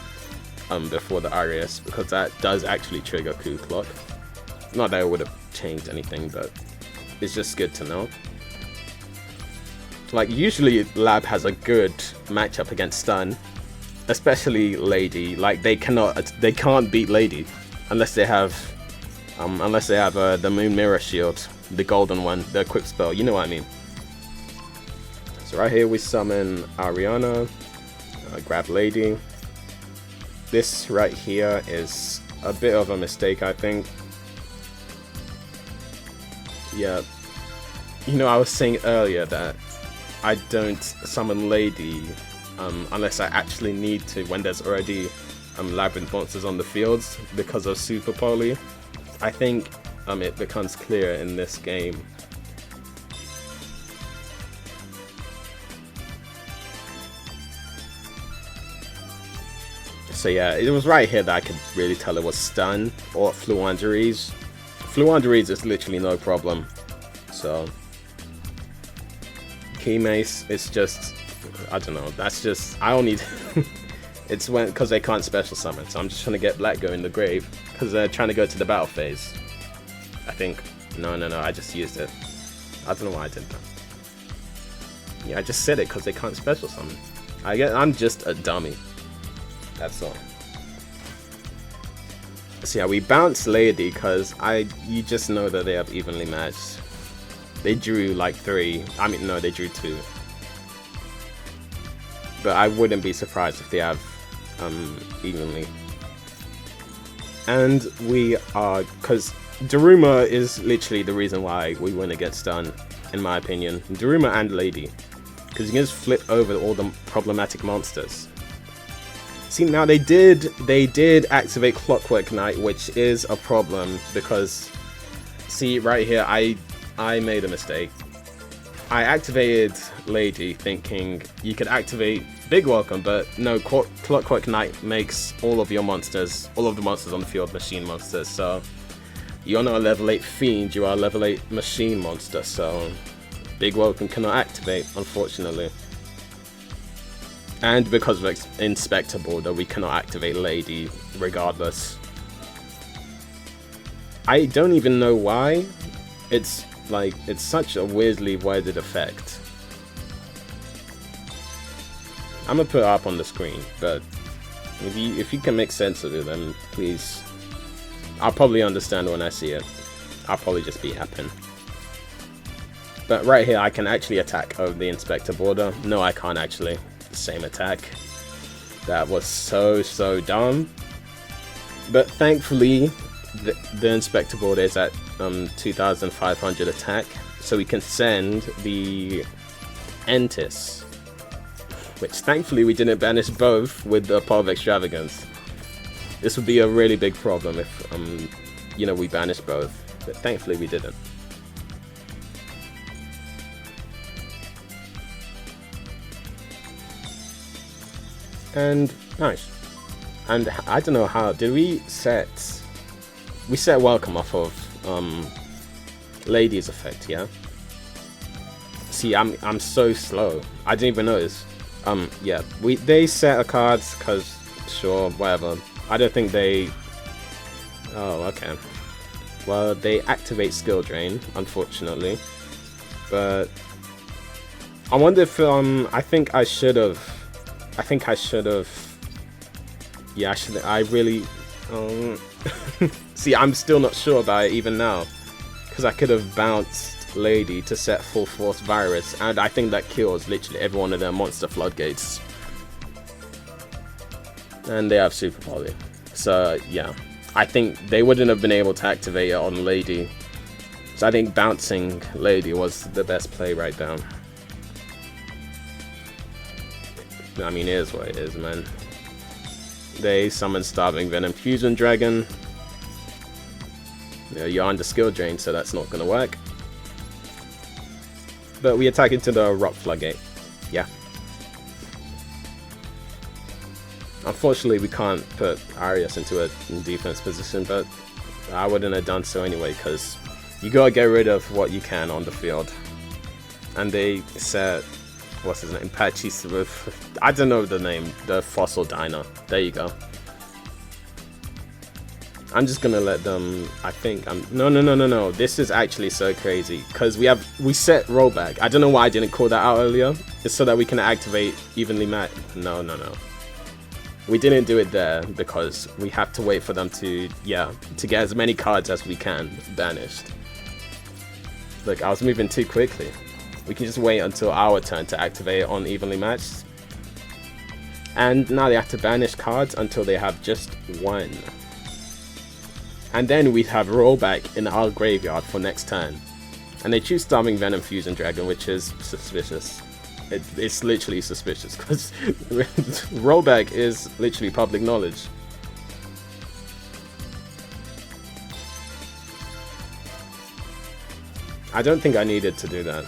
before the Arius, because that does actually trigger Ku Klux. Not that it would have changed anything, but it's just good to know. Like, usually Lab has a good matchup against Stun, especially Lady. Like, they can't beat Lady unless they have the Moon Mirror Shield, the golden one, the quick spell, you know what I mean. So right here we summon Ariana, grab Lady. This right here is a bit of a mistake, I think. Yeah, you know, I was saying earlier that I don't summon Lady unless I actually need to when there's already Labrynth monsters on the fields because of Super Poly. I think it becomes clear in this game. So yeah, it was right here that I could really tell it was Stun or Fluanderies. Fluanderies is literally no problem. So Key Mace, it's just, I don't know, that's just, I don't need, it's when, because they can't special summon, so I'm just trying to get Black Go in the grave, because they're trying to go to the battle phase. I think, no, I just used it. I don't know why I did that. Yeah, I just said it because they can't special summon. I'm just a dummy. That's all. So yeah, we bounced Lady because you just know that they have evenly matched. They drew like 3. I mean, no, they drew 2. But I wouldn't be surprised if they have evenly. And we are, because Daruma is literally the reason why we win against Stun, in my opinion. Daruma and Lady, because you can just flip over all the problematic monsters. See, now they did activate Clockwork Knight, which is a problem because, see right here, I made a mistake. I activated Lady thinking you could activate Big Welcome, but no, Clockwork Knight makes all of the monsters on the field machine monsters, so you're not a level 8 Fiend, you are a level 8 machine monster, so Big Welcome cannot activate, unfortunately. And because of Inspector Border, we cannot activate Lady regardless. I don't even know why. It's such a weirdly worded effect. I'm gonna put it up on the screen, but if you can make sense of it, then please. I'll probably understand when I see it. I'll probably just be happy. But right here, I can actually attack over the Inspector Border. No, I can't actually. Same attack. That was so dumb. But thankfully the Inspector Border is at 2500 attack, so we can send the Entis, which thankfully we didn't banish both with the Paw of Extravagance. This would be a really big problem if you know, we banished both, but thankfully we didn't. And nice. And I don't know how did we set Welcome off of Lady's effect, yeah? See, I'm so slow. I didn't even notice. Yeah, they set a card because sure, whatever. I don't think they. Oh, okay. Well, they activate Skill Drain, unfortunately. But I wonder if I think I should have. Yeah, I really. See, I'm still not sure about it even now, because I could have bounced Lady to set full force virus, and I think that kills literally every one of their monster floodgates. And they have super poly, so yeah, I think they wouldn't have been able to activate it on Lady. So I think bouncing Lady was the best play right now. I mean, it is what it is, man. They summon Starving Venom Fusion Dragon. You know, you're under skill drain, so that's not gonna work. But we attack into the Rock Floodgate. Yeah. Unfortunately, we can't put Arias into a defense position, but I wouldn't have done so anyway, because you gotta get rid of what you can on the field. And they set, what's his name? Patchy with, I don't know the name, the Fossil Diner. There you go. I'm just gonna let them, I think no, this is actually so crazy, because we set rollback. I don't know why I didn't call that out earlier. It's so that we can activate evenly matched. No. We didn't do it there because we have to wait for them to get as many cards as we can banished. Look, I was moving too quickly. We can just wait until our turn to activate it on evenly matched. And now they have to banish cards until they have just one. And then we have rollback in our graveyard for next turn. And they choose Starving Venom Fusion Dragon, which is suspicious. It's literally suspicious, because rollback is literally public knowledge. I don't think I needed to do that.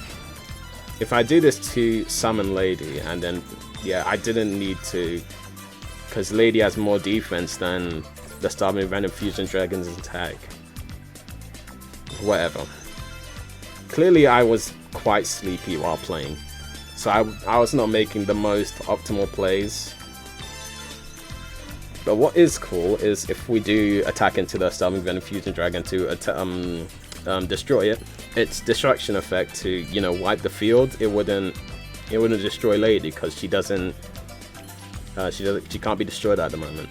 If I do this to summon Lady, and then, yeah, I didn't need to, because Lady has more defense than the Starving Venom Fusion Dragon's attack. Whatever. Clearly I was quite sleepy while playing, so I was not making the most optimal plays. But what is cool is if we do attack into the Starving Venom Fusion Dragon to destroy it, its destruction effect to, you know, wipe the field, it wouldn't destroy Lady, because she can't be destroyed at the moment,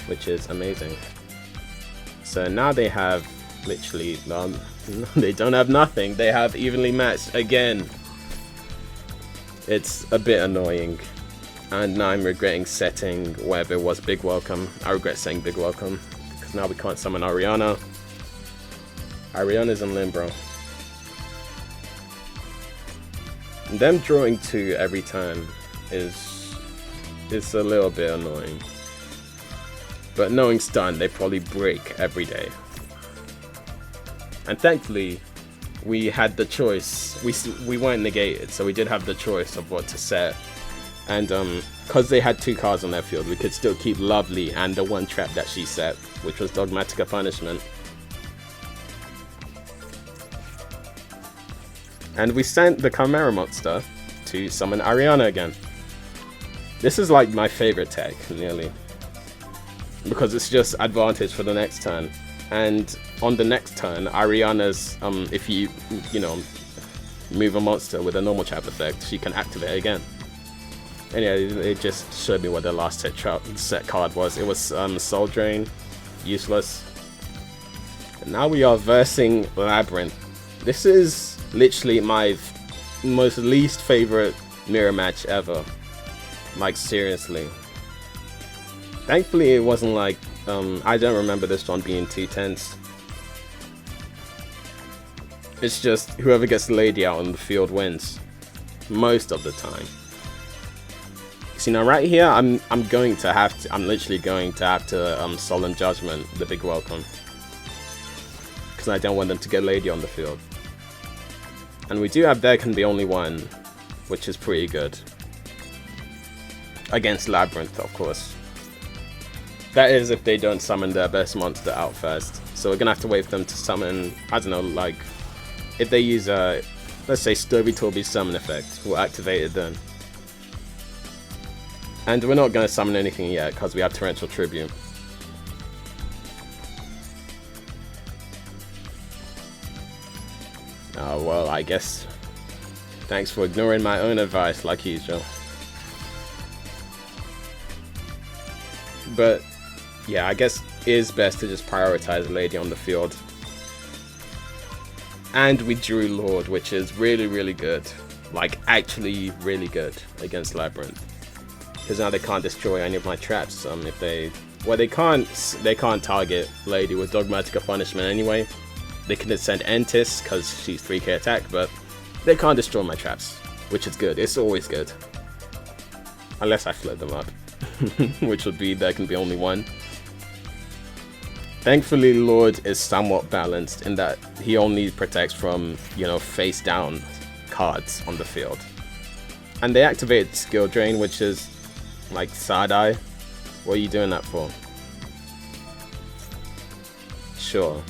which is amazing. So now they have literally they don't have nothing. They have evenly matched again. It's a bit annoying, and now I'm regretting setting whatever it was, Big Welcome. I regret saying Big Welcome, because now we can't summon Ariana. Ariana's in limbo. Them drawing 2 every time is a little bit annoying. But knowing stun, they probably break every day. And thankfully, we had the choice. We weren't negated, so we did have the choice of what to set. And because they had 2 cards on their field, we could still keep Lovely and the one trap that she set, which was Dogmatica Punishment. And we sent the Chimera Monster to summon Ariana again. This is like my favorite tech, nearly, because it's just advantage for the next turn. And on the next turn, Ariana's, if you move a monster with a normal trap effect, she can activate again. And yeah, it just showed me what the last set card was. It was Soul Drain, useless. And now we are versing Labrynth. This is literally my most least favorite mirror match ever. Like, seriously. Thankfully, it wasn't like, I don't remember this one being too tense. It's just whoever gets the Lady out on the field wins, most of the time. See, now right here, I'm literally going to have to Solemn Judgment the Big Welcome, because I don't want them to get Lady on the field. And we do have There Can Be Only One, which is pretty good against Labrynth, of course. That is if they don't summon their best monster out first. So we're gonna have to wait for them to summon, I don't know, like, if they use let's say Sturby Torby's summon effect, we'll activate it then. And we're not gonna summon anything yet because we have Torrential Tribute. Oh well, I guess Thanks for ignoring my own advice, like usual. But yeah, I guess it is best to just prioritize Lady on the field. And we drew Lord, which is really, really good. Like, actually really good against Labrynth. Because now they can't destroy any of my traps. If they... Well, they can't target Lady with Dogmatic Punishment anyway. They can send Entis, because she's 3k attack, but they can't destroy my traps. Which is good. It's always good. Unless I flip them up. Which would be, there can be only one. Thankfully, Lord is somewhat balanced in that he only protects from, you know, face down cards on the field. And they activate Skill Drain, which is like side-eye. What are you doing that for? Sure.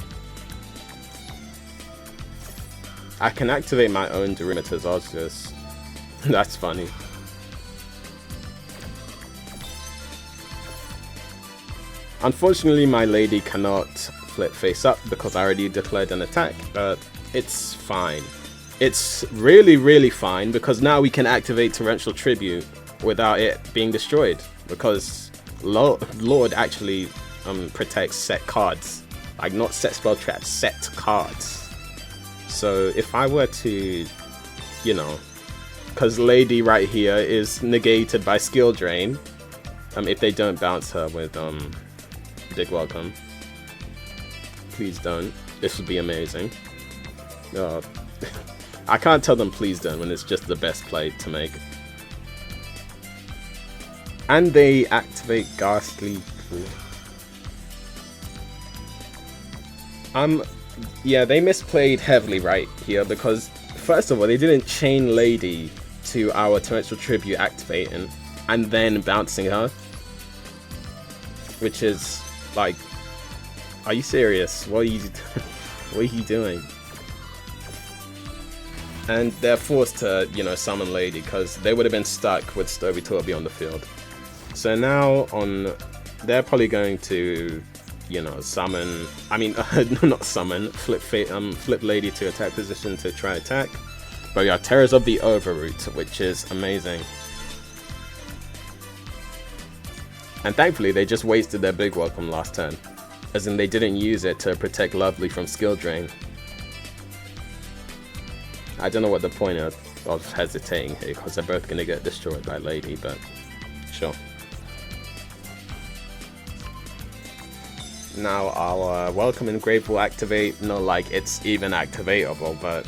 I can activate my own Derimators, Oscars. That's funny. Unfortunately, my Lady cannot flip face up because I already declared an attack, but it's fine. It's really, really fine because now we can activate Torrential Tribute without it being destroyed, because Lord actually protects set cards. Like, not set spell traps, set cards. So if I were to, you know, because Lady right here is negated by Skill Drain, if they don't bounce her with Big Welcome. Please don't. This would be amazing. I can't tell them please don't when it's just the best play to make. And they activate Ghastly. Yeah, they misplayed heavily right here because, first of all, they didn't chain Lady to our Torrential Tribute activating and then bouncing her. Which is, like, are you serious? What are you doing? And they're forced to, you know, summon Lady because they would have been stuck with Stovey Torby on the field. So now they're probably going to, you know, summon. I mean, not summon. Flip Lady to attack position to try attack. But we have Terrors of the Overroot, which is amazing. And thankfully, they just wasted their Big Welcome last turn. As in, they didn't use it to protect Lovely from Skill Drain. I don't know what the point of hesitating here, because they're both going to get destroyed by Lady, but sure. Now our Welcome Engrave will activate. Not like it's even activatable, but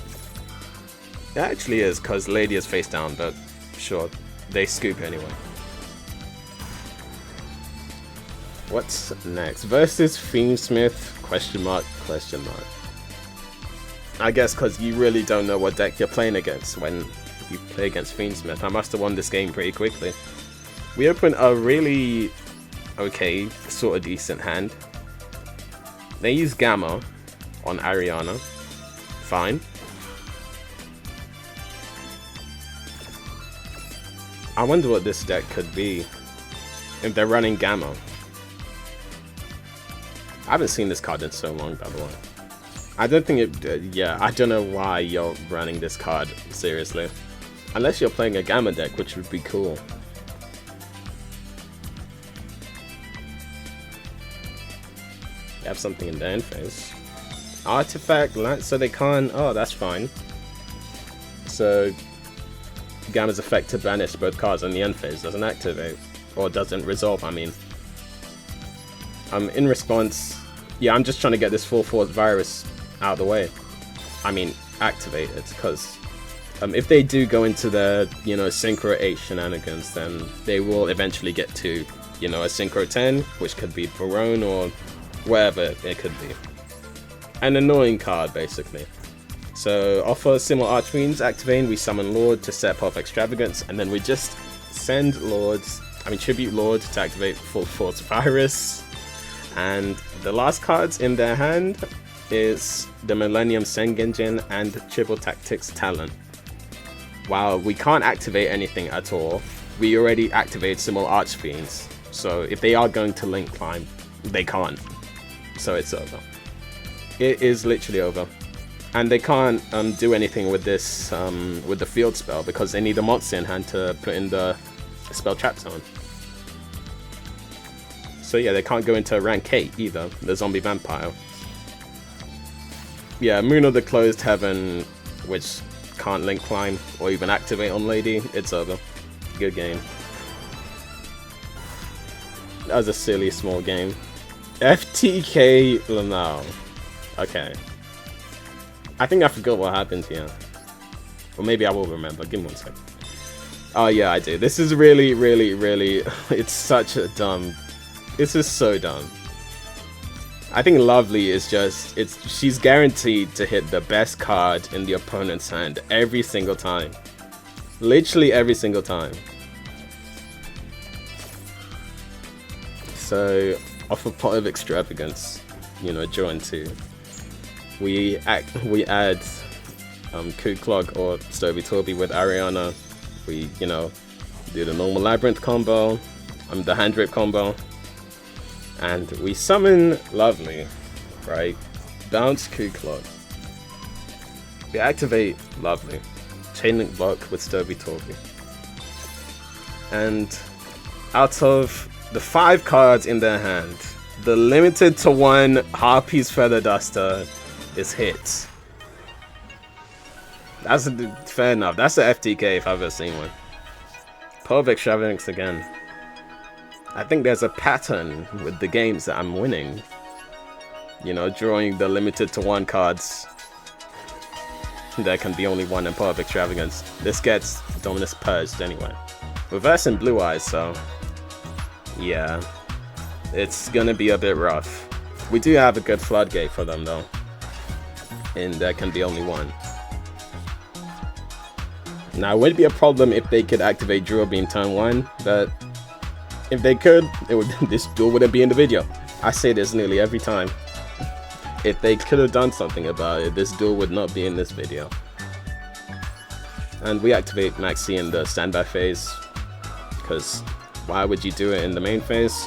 it actually is, because Lady is face down, but sure, they scoop anyway. What's next? Versus Fiendsmith? Question mark, question mark. I guess because you really don't know what deck you're playing against when you play against Fiendsmith. I must have won this game pretty quickly. We open a really okay, sort of decent hand. They use Gamma on Ariana. Fine. I wonder what this deck could be if they're running Gamma. I haven't seen this card in so long, by the way. I don't think it... yeah, I don't know why you're running this card, seriously. Unless you're playing a Gamma deck, which would be cool. You have something in the end phase. Artifact, so they can't... oh, that's fine. So, Gamma's effect to banish both cards on the end phase doesn't activate. Or doesn't resolve, I mean. In response... yeah, I'm just trying to get this full force virus out of the way. I mean, activate it, because if they do go into their, you know, Synchro 8 shenanigans, then they will eventually get to, you know, a Synchro 10, which could be Barone or wherever it could be. An annoying card, basically. So, offer Simul Archfiends activating, we summon Lord to set off Extravagance, and then we just send Tribute Lord to activate full force virus. And the last cards in their hand is the Millennium Sengenjin and Triple Tactics Talent. While we can't activate anything at all, we already activated Simul Archfiends. So if they are going to Link Climb, they can't. So it's over. It is literally over. And they can't do anything with this with the field spell because they need a monster in hand to put in the spell trap zone. So yeah, they can't go into rank 8 either, the zombie vampire. Yeah, Moon of the Closed Heaven, which can't link climb or even activate on Lady, it's over. Good game. That was a silly small game. FTK Lanao. Okay. I think I forgot what happened here. Or maybe I will remember. Give me 1 second. Oh yeah, I do. This is really, really, really... It's such a dumb... This is so dumb. I think Lovely is just... She's guaranteed to hit the best card in the opponent's hand every single time. Literally every single time. So, off a Pot of Extravagance, you know, draw into... We add Ku Klog or Stovey Torby with Ariana. We, you know, do the normal Labrynth combo, the hand rape combo, and we summon Lovely, right? Bounce Ku Klog. We activate Lovely, Chain Link Block with Stovey Torby, and out of the 5 cards in their hand, the limited to 1 Harpy's Feather Duster is hit. That's fair enough. That's a FTK if I've ever seen one. Pot of Extravagance again. I think there's a pattern with the games that I'm winning. You know, drawing the limited to 1 cards. There can be only 1 in Pot of Extravagance. This gets Dominus purged anyway. Reversing Blue Eyes, so yeah, it's gonna be a bit rough. We do have a good floodgate for them though. And there can be only 1. Now, it would be a problem if they could activate Drill Beam turn 1, but if they could, this duel wouldn't be in the video. I say this nearly every time. If they could have done something about it, this duel would not be in this video. And we activate Maxi in the standby phase, because why would you do it in the main phase?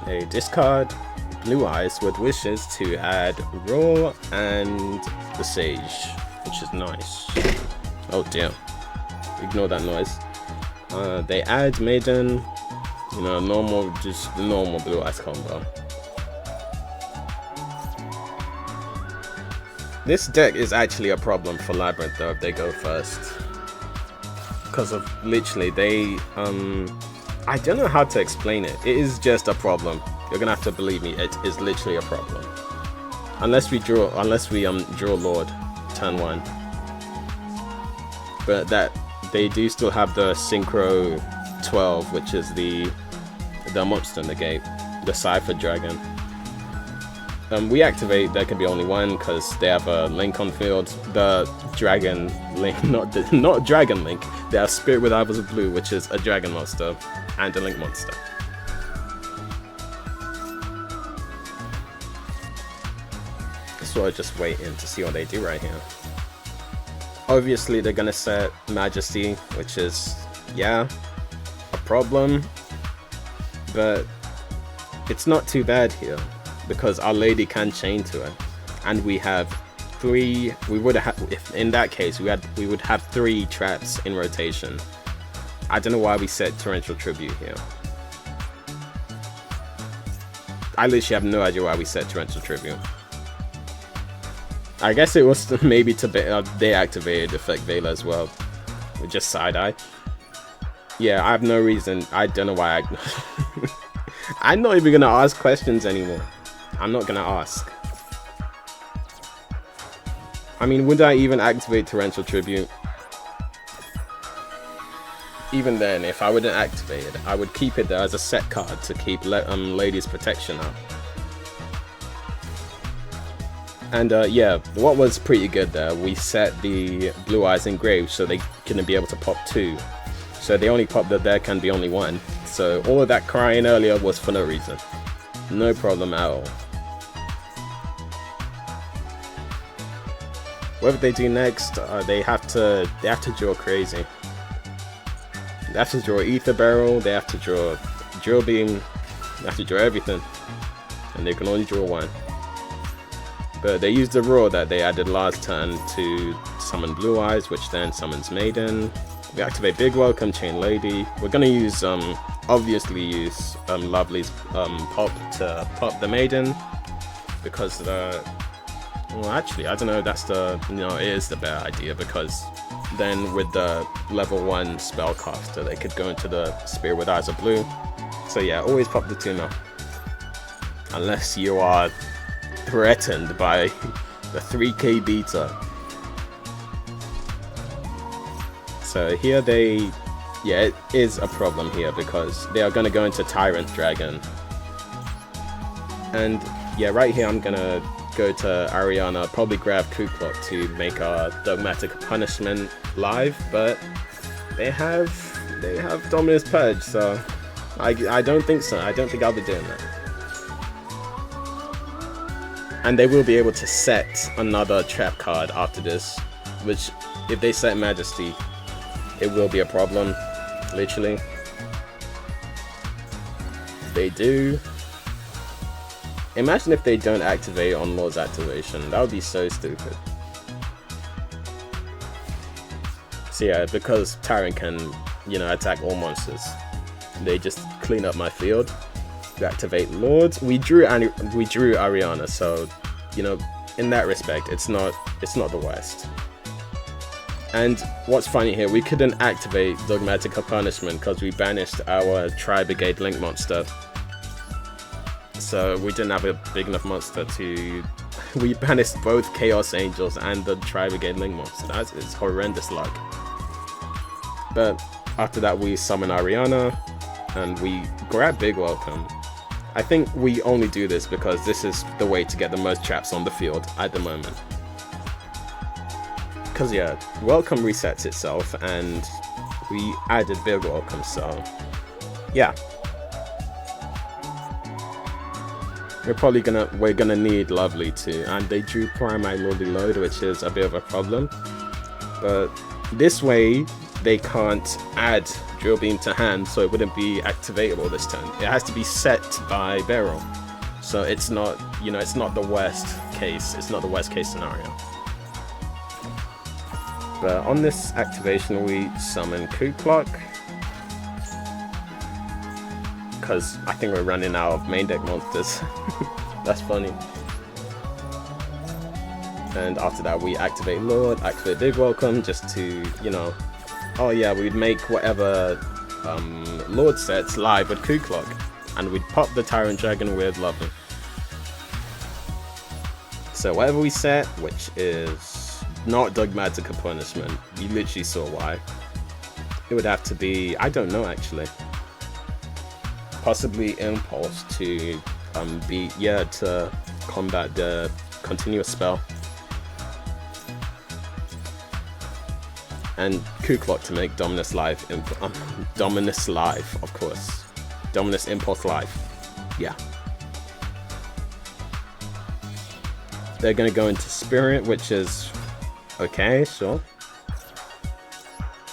A discard Blue Eyes with wishes to add Roar and the Sage, which is nice. Oh dear. Ignore that noise. They add Maiden, you know, normal, just the normal Blue Eyes combo. This deck is actually a problem for Labrynth though if they go first. Because of literally, they, I don't know how to explain it. It is just a problem. You're gonna have to believe me. It is literally a problem. Unless we draw Lord, turn 1. But that they do still have the Synchro 12, which is the monster negate, the Cypher Dragon. We activate. There can be only 1 because they have a link on field. The Dragon Link, not Dragon Link. They have Spirit with Eyes of Blue, which is a Dragon monster and a Link monster. So I just waiting to see what they do right here. Obviously, they're gonna set Majesty, which is, yeah, a problem, but it's not too bad here because Our Lady can chain to it, and we have 3. We would have, if in that case, we would have 3 traps in rotation. I don't know why we set Torrential Tribute here. I literally have no idea why we set Torrential Tribute. I guess it was maybe to deactivate Effect Vela as well, with just Side Eye. Yeah, I have no reason. I don't know why I'm not even gonna ask questions anymore. I'm not gonna ask. I mean, would I even activate Torrential Tribute? Even then, if I wouldn't activate it, I would keep it there as a set card to keep Lady's Protection up. And yeah, what was pretty good there, we set the Blue Eyes engraved so they couldn't be able to pop 2. So they only popped that there can be only 1. So all of that crying earlier was for no reason. No problem at all. Whatever they do next, they have to draw crazy. They have to draw Ether Barrel, they have to draw Drill Beam, You have to draw everything, and they can only draw one. But they used the raw that they added last turn to summon Blue Eyes, which then summons Maiden. We activate Big Welcome, Chain Lady. We're gonna use obviously use Lovely's pop to pop the Maiden, because well, actually, I don't know. That's it is the better idea, because then with the level 1 spellcaster, they could go into the Spirit with Eyes of Blue. So yeah, always pop the tuner, unless you are threatened by the 3k beta. So here it is a problem here, because they are going to go into Tyrant Dragon. And yeah, right here I'm going to go to Ariana, probably grab Kuklok to make our Dogmatic Punishment live, but they have Dominus Purge, so I don't think so. I don't think I'll be doing that. And they will be able to set another trap card after this, which if they set Majesty, it will be a problem, literally. They do. Imagine if they don't activate on Lord's activation. That would be so stupid. So yeah, because Tyrant can, attack all monsters, they just clean up my field. We activate Lords. We drew Ariana, so in that respect, it's not the worst. And what's funny here, we couldn't activate Dogmatic Punishment because we banished our Tri-Brigade Link monster. So we didn't have a big enough monster to... We banished both Chaos Angels and the Tri-Brigade Link monster. It's horrendous luck. But after that, we summon Ariana, and we grab Big Welcome. I think we only do this because this is the way to get the most traps on the field at the moment. Because yeah, Welcome resets itself, and we added Big Welcome, so yeah. We're gonna need Lovely too, and they drew Primary Lordly Load, which is a bit of a problem. But this way, they can't add Drill Beam to hand, so it wouldn't be activatable this turn. It has to be set by Beryl, so it's not, it's not the worst case. It's not the worst case scenario. But on this activation, we summon Kuklok, because I think we're running out of main deck monsters. That's funny. And after that, we activate Lord, activate Big Welcome, just to, oh yeah, we'd make whatever Lord sets live with Kuklok, and we'd pop the Tyrant Dragon with Labrynth. So whatever we set, which is not Dogmatic Punishment, you literally saw why. It would have to be, I don't know actually, possibly Impulse to to combat the continuous spell. And Kuklok to make Dominus Live, Dominus Live, of course. Dominus Impulse Live, yeah. They're gonna go into Spirit, which is okay, sure.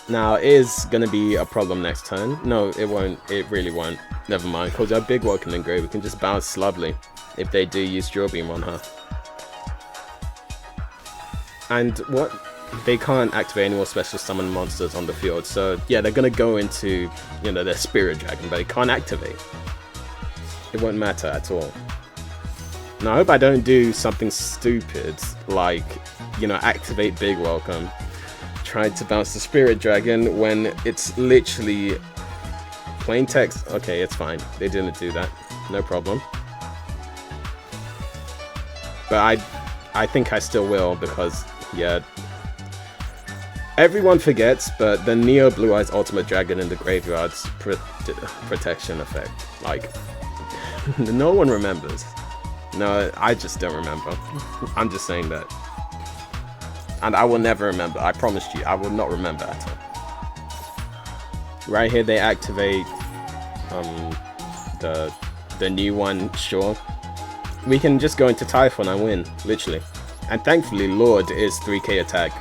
Now, it is gonna be a problem next turn. No, it won't. It really won't. Never mind, because our Big Welcome and Grey, we can just bounce Lovely if they do use Drill Beam on her. And what? They can't activate any more special summon monsters on the field, so yeah, they're gonna go into, their Spirit Dragon, but they can't activate. It won't matter at all. Now, I hope I don't do something stupid, like, activate Big Welcome, try to bounce the Spirit Dragon when it's literally plain text. Okay, it's fine. They didn't do that. No problem. But I think I still will, because, yeah, everyone forgets, but the Neo Blue Eyes Ultimate Dragon in the graveyard's protection effect, like, no one remembers. No, I just don't remember. I'm just saying that. And I will never remember. I promised you, I will not remember at all. Right here, they activate the new one, sure. We can just go into Typhon and win, literally. And thankfully, Lord is 3k attack.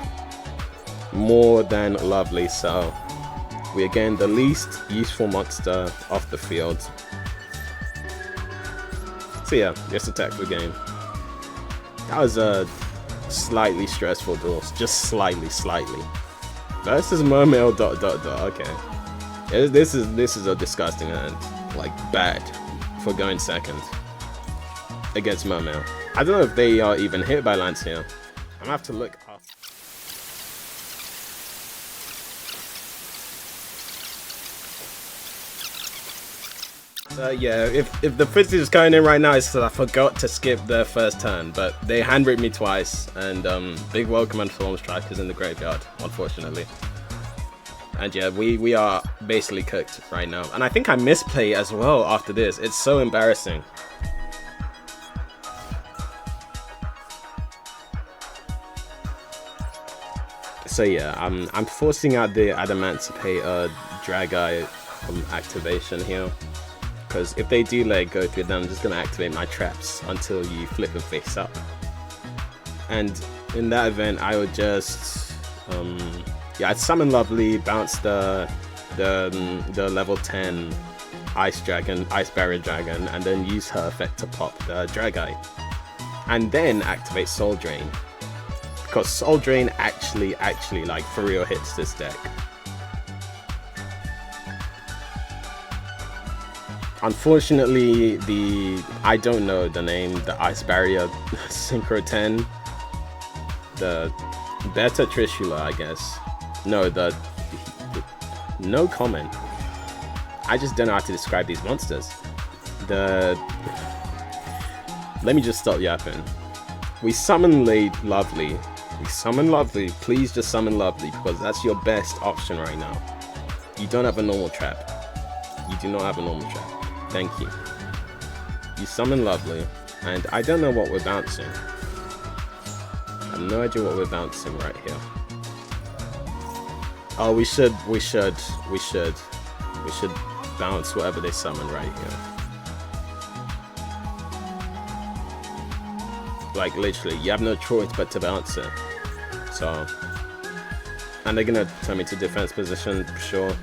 More than lovely, so we're getting the least useful monster off the field. So yeah, just attack the game. That was a slightly stressful duel, just slightly. Versus Mermail ... Okay, this is a disgusting hand, like bad for going second against Mermail. I don't know if they are even hit by Lance here. I'm gonna have to look up. Yeah, if the footage is going in right now, it's because I forgot to skip the first turn, but they handbrake me twice, and big welcome and Storm Strikers in the graveyard, unfortunately. And yeah, we are basically cooked right now. And I think I misplay as well after this. It's so embarrassing. So yeah, I'm forcing out the Adamantipator Drageye activation here. Because if they do let it go through, then I'm just going to activate my traps until you flip and face up. And in that event, I would just, yeah, I'd summon Lovely, bounce the level 10 Ice Barrier Dragon, and then use her effect to pop the Drageye. And then activate Soul Drain. Because Soul Drain actually like for real hits this deck. Unfortunately, I don't know the name, the Ice Barrier Synchro 10, the Beta Trishula, I guess. No, no comment. I just don't know how to describe these monsters. Let me just stop yapping. We summon Lovely. We summon Lovely. Please just summon Lovely, because that's your best option right now. You don't have a normal trap. You do not have a normal trap. Thank you. You summon Lovely, and I don't know what we're bouncing. I have no idea what we're bouncing right here. Oh, we should bounce whatever they summon right here. Like literally, you have no choice but to bounce it. So, and they're gonna turn me to defense position, sure.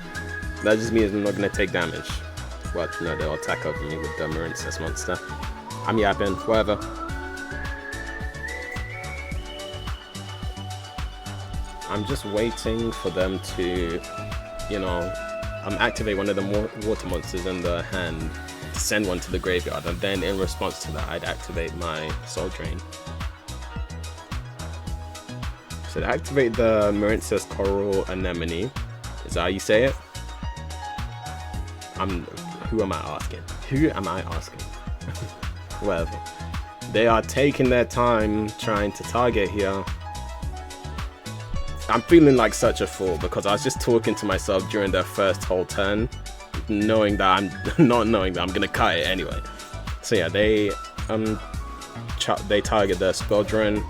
That just means I'm not gonna take damage. But no, they'll attack over me with the Regenesis monster. I'm yapping, whatever. I'm just waiting for them to, you know, activate one of the water monsters in the hand to send one to the graveyard, and then in response to that, I'd activate my Soul Drain. So to activate the Regenesis Coral Anemone, is that how you say it? Who am I asking? Who am I asking? Whatever. They are taking their time trying to target here. I'm feeling like such a fool because I was just talking to myself during their first whole turn, knowing that I'm gonna cut it anyway. So yeah, they target the Spell Drone,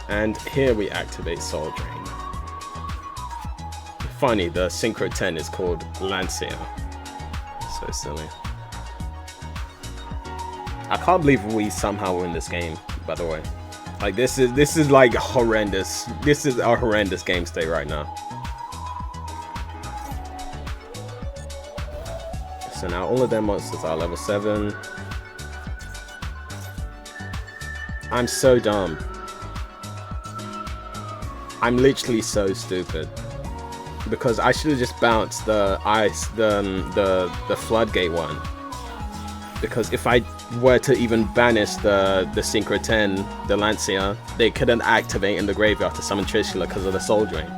and here we activate Soul Drain. Funny, the Synchro 10 is called Lancia. So silly. I can't believe we somehow win this game, by the way. Like this is like horrendous. This is a horrendous game state right now. So now all of their monsters are level 7. I'm so dumb. I'm literally so stupid. Because I should have just bounced the Floodgate one. Because if I were to even banish the Synchro 10, the Lancia, they couldn't activate in the graveyard to summon Trishula because of the Soul Drain.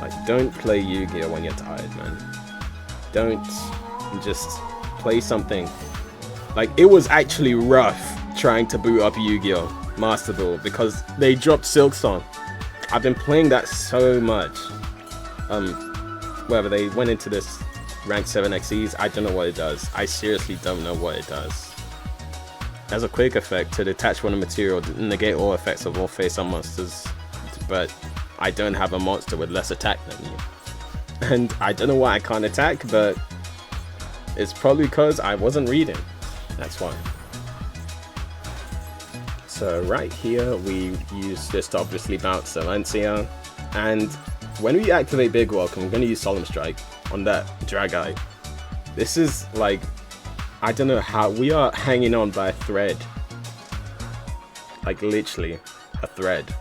Like, don't play Yu-Gi-Oh when you're tired, man. Don't just play something. Like, it was actually rough trying to boot up Yu-Gi-Oh Master Duel because they dropped Silksong. I've been playing that so much. Whether they went into this rank 7 XEs, I don't know what it does. I seriously don't know what it does. It has a quick effect to detach one material, negate all effects of all face-up monsters, but I don't have a monster with less attack than you. And I don't know why I can't attack, but it's probably because I wasn't reading. That's why. So right here, we use this to obviously bounce Silencia, and when we activate Big Welcome, we're going to use Solemn Strike on that Drageye. This is like, I don't know how we are hanging on by a thread. Like literally a thread.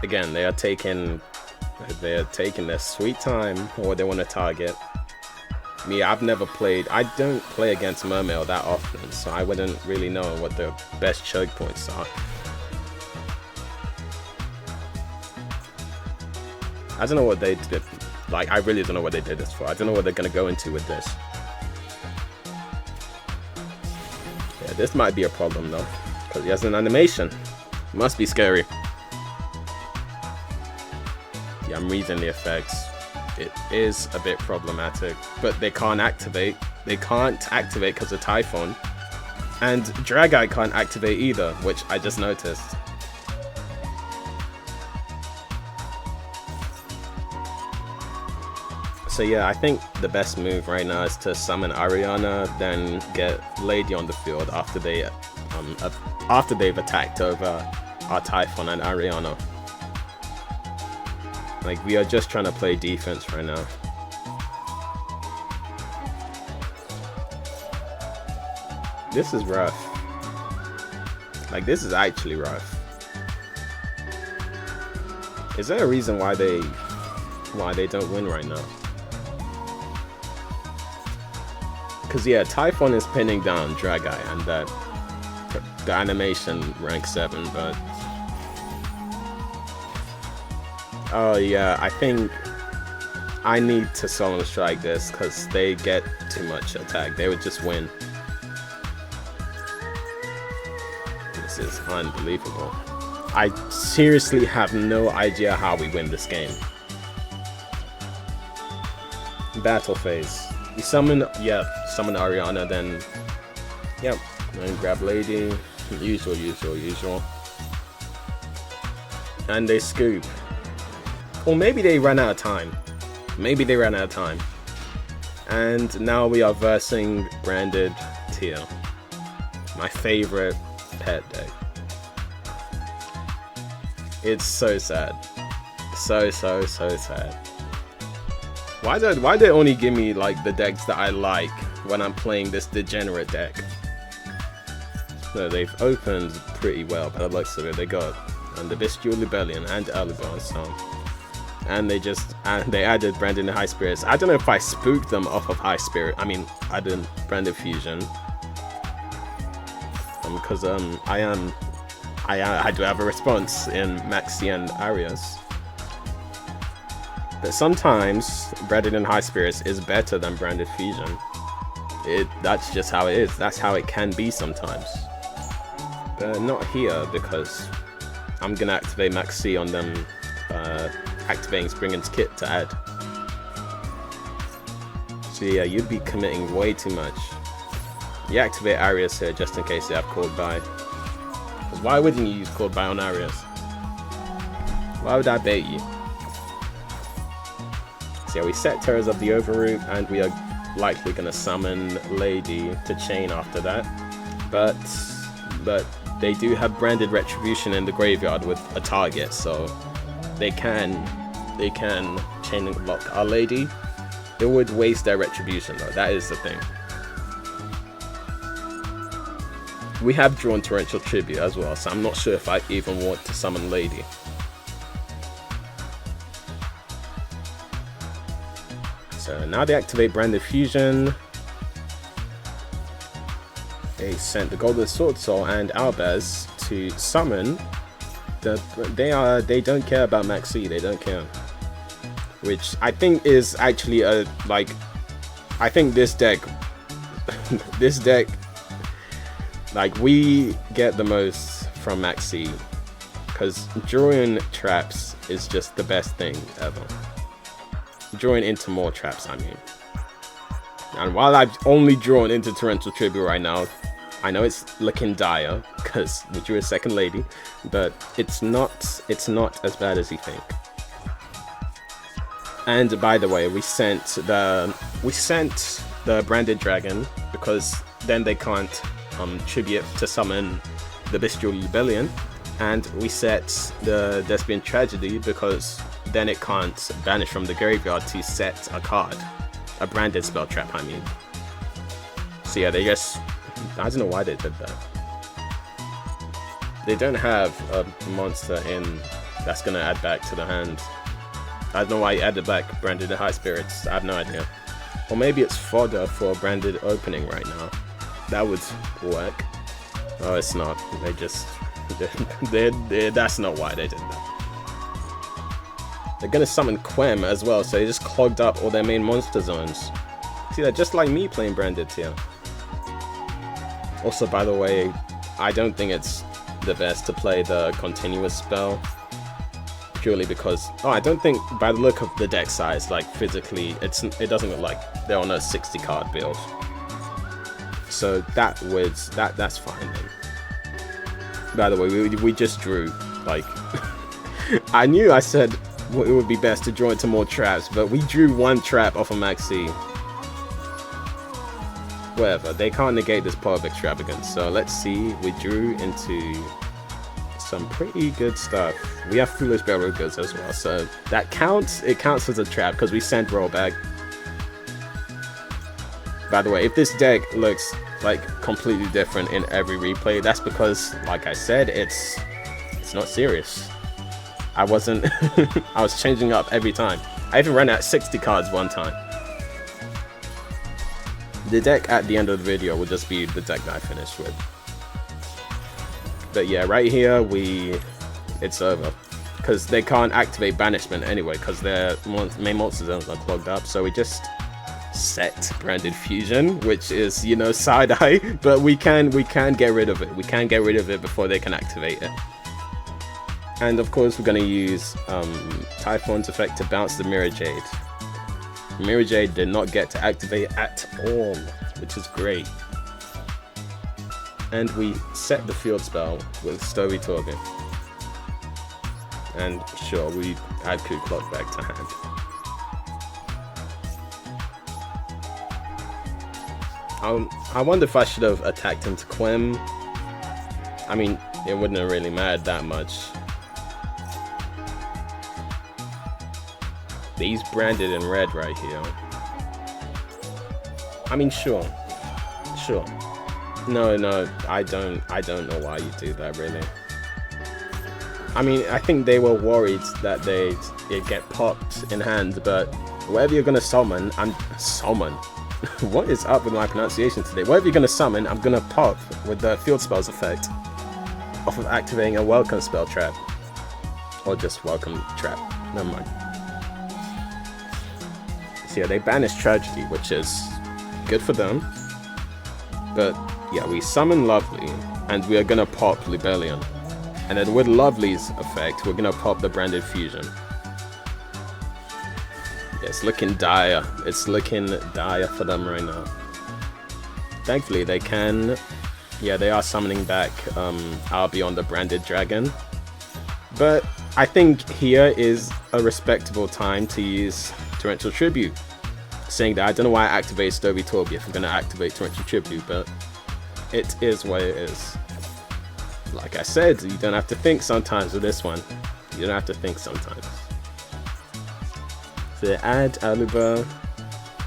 Again, they are taking their sweet time, or they want to target. Me, I've never played. I don't play against Mermail that often, so I wouldn't really know what the best choke points are. I don't know what they did. Like, I really don't know what they did this for. I don't know what they're gonna go into with this. Yeah, this might be a problem though, because he has an animation. Must be scary. Yeah, I'm reading the effects. It is a bit problematic, but they can't activate. They can't activate because of Typhon, and Drag-Eye can't activate either, which I just noticed. So yeah, I think the best move right now is to summon Ariana, then get Lady on the field after they've attacked over our Typhon and Ariana. Like, we are just trying to play defense right now. This is rough. Like, this is actually rough. Is there a reason why they don't win right now? Because yeah, Typhon is pinning down Drag-Eye, and the animation rank 7, but oh yeah, I think I need to solo strike this because they get too much attack. They would just win. This is unbelievable. I seriously have no idea how we win this game. Battle phase. We summon Ariana, then yep, and grab Lady, usual. And they scoop. Or maybe they ran out of time. And now we are versing Branded Tier. My favorite pet deck. It's so sad. So sad. Why they only give me like the decks that I like when I'm playing this degenerate deck? No, they've opened pretty well, but it looks of it. They got the Bestial Rebellion and Alibi Song. And they added Branded High Spirits. I don't know if I spooked them off of High Spirit. I mean, I didn't Branded Fusion. Because I do have a response in Maxi and Arias. But sometimes Branded in High Spirits is better than Branded Fusion. That's just how it is. That's how it can be sometimes. But not here, because I'm gonna activate Maxi on them, activating Springen's Kit to add. So yeah, you'd be committing way too much. You activate Arias here just in case they have Called By. Because why wouldn't you use Called By on Arias? Why would I bait you? So yeah, we set Terrors of the Overroot, and we are likely going to summon Lady to chain after that. But they do have Branded Retribution in the graveyard with a target, so they can chain lock our Lady. It would waste their Retribution though, that is the thing. We have drawn Torrential Tribute as well, so I'm not sure if I even want to summon Lady. So now they activate Branded Fusion. They sent the Golden Sword Soul and Albaz to summon. They don't care about Maxi, they don't care. Which I think is actually I think this deck like, we get the most from Maxi, because drawing traps is just the best thing ever. Drawing into more traps, I mean. And while I've only drawn into Torrential Tribute right now, I know it's looking dire because we drew a second Lady, but it's not as bad as you think. And by the way, we sent the Branded Dragon, because then they can't tribute to summon the Bestial Rebellion, And we set the Thespian Tragedy because then it can't banish from the graveyard to set a card. A branded spell trap, I mean. So yeah, they just... I don't know why they did that. They don't have a monster in that's gonna add back to the hand. I don't know why you added back Branded High Spirits. I have no idea. Or maybe it's fodder for Branded Opening right now. That would work. Oh, it's not. They just... that's not why they did that. They're gonna summon Quem as well, so they just clogged up all their main monster zones. See that, just like me playing Branded here. Also, by the way, I don't think it's the best to play the continuous spell, purely because I don't think, by the look of the deck size, like physically, it doesn't look like they're on a 60 card build. So that's fine then. By the way, we just drew, like, I knew I said it would be best to draw into more traps, but we drew one trap off of Maxi. Whatever, they can't negate this power of extravagance, so let's see. We drew into some pretty good stuff. We have Foolish Berugas as well, so that counts. It counts as a trap because we sent rollback. By the way, if this deck looks like completely different in every replay, that's because, like I said, it's not serious. I wasn't I was changing up every time. I even ran out 60 cards one time. The deck at the end of the video will just be the deck that I finished with. But yeah, right here it's over. Because they can't activate banishment anyway, because their main monster zones are clogged up, so we just set Branded Fusion, which is, you know, side-eye, but we can get rid of it. We can get rid of it before they can activate it. And of course we're going to use Typhon's effect to bounce the Mirror Jade. Mirror Jade did not get to activate at all, which is great. And we set the field spell with Stovey Torgin. And sure, we add Kuklok back to hand. I wonder if I should have attacked him to Quem. I mean, it wouldn't have really mattered that much. These branded in red right here. I mean, sure. No, I don't know why you do that, really. I mean, I think they were worried that it'd get popped in hand, but whatever you're gonna summon, summon. What is up with my pronunciation today? Whatever you're gonna summon, I'm gonna pop with the field spells effect off of activating a welcome spell trap. Or just welcome trap. Never mind. So yeah, they banished Tragedy, which is good for them. But yeah, we summon Lovely, and we are gonna pop Libellion. And then with Lovely's effect, we're gonna pop the Branded Fusion. Yeah, it's looking dire. It's looking dire for them right now. Thankfully, they can... Yeah, they are summoning back Albion the Branded Dragon. But I think here is a respectable time to use Torrential Tribute. Saying that, I don't know why I activate Stovey Torby if I'm going to activate Torrential Tribute, but it is what it is. Like I said, you don't have to think sometimes with this one. You don't have to think sometimes. So they add Aluba,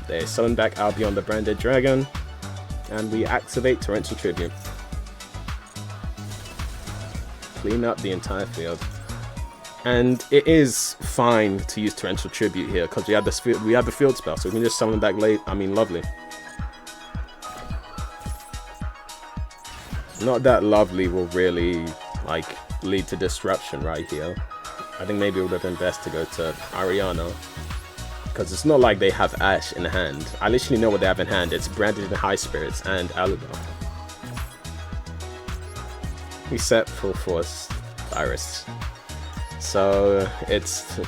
they summon back Albion the Branded Dragon, and we activate Torrential Tribute. Clean up the entire field. And it is fine to use Torrential Tribute here because we have the field spell, so we can just summon back Lovely. Not that Lovely will really like lead to disruption right here. I think maybe it would have been best to go to Ariana, because it's not like they have Ash in hand. I literally know what they have in hand. It's Branded in High Spirits and Aluba. We set Full Force Virus. So it's,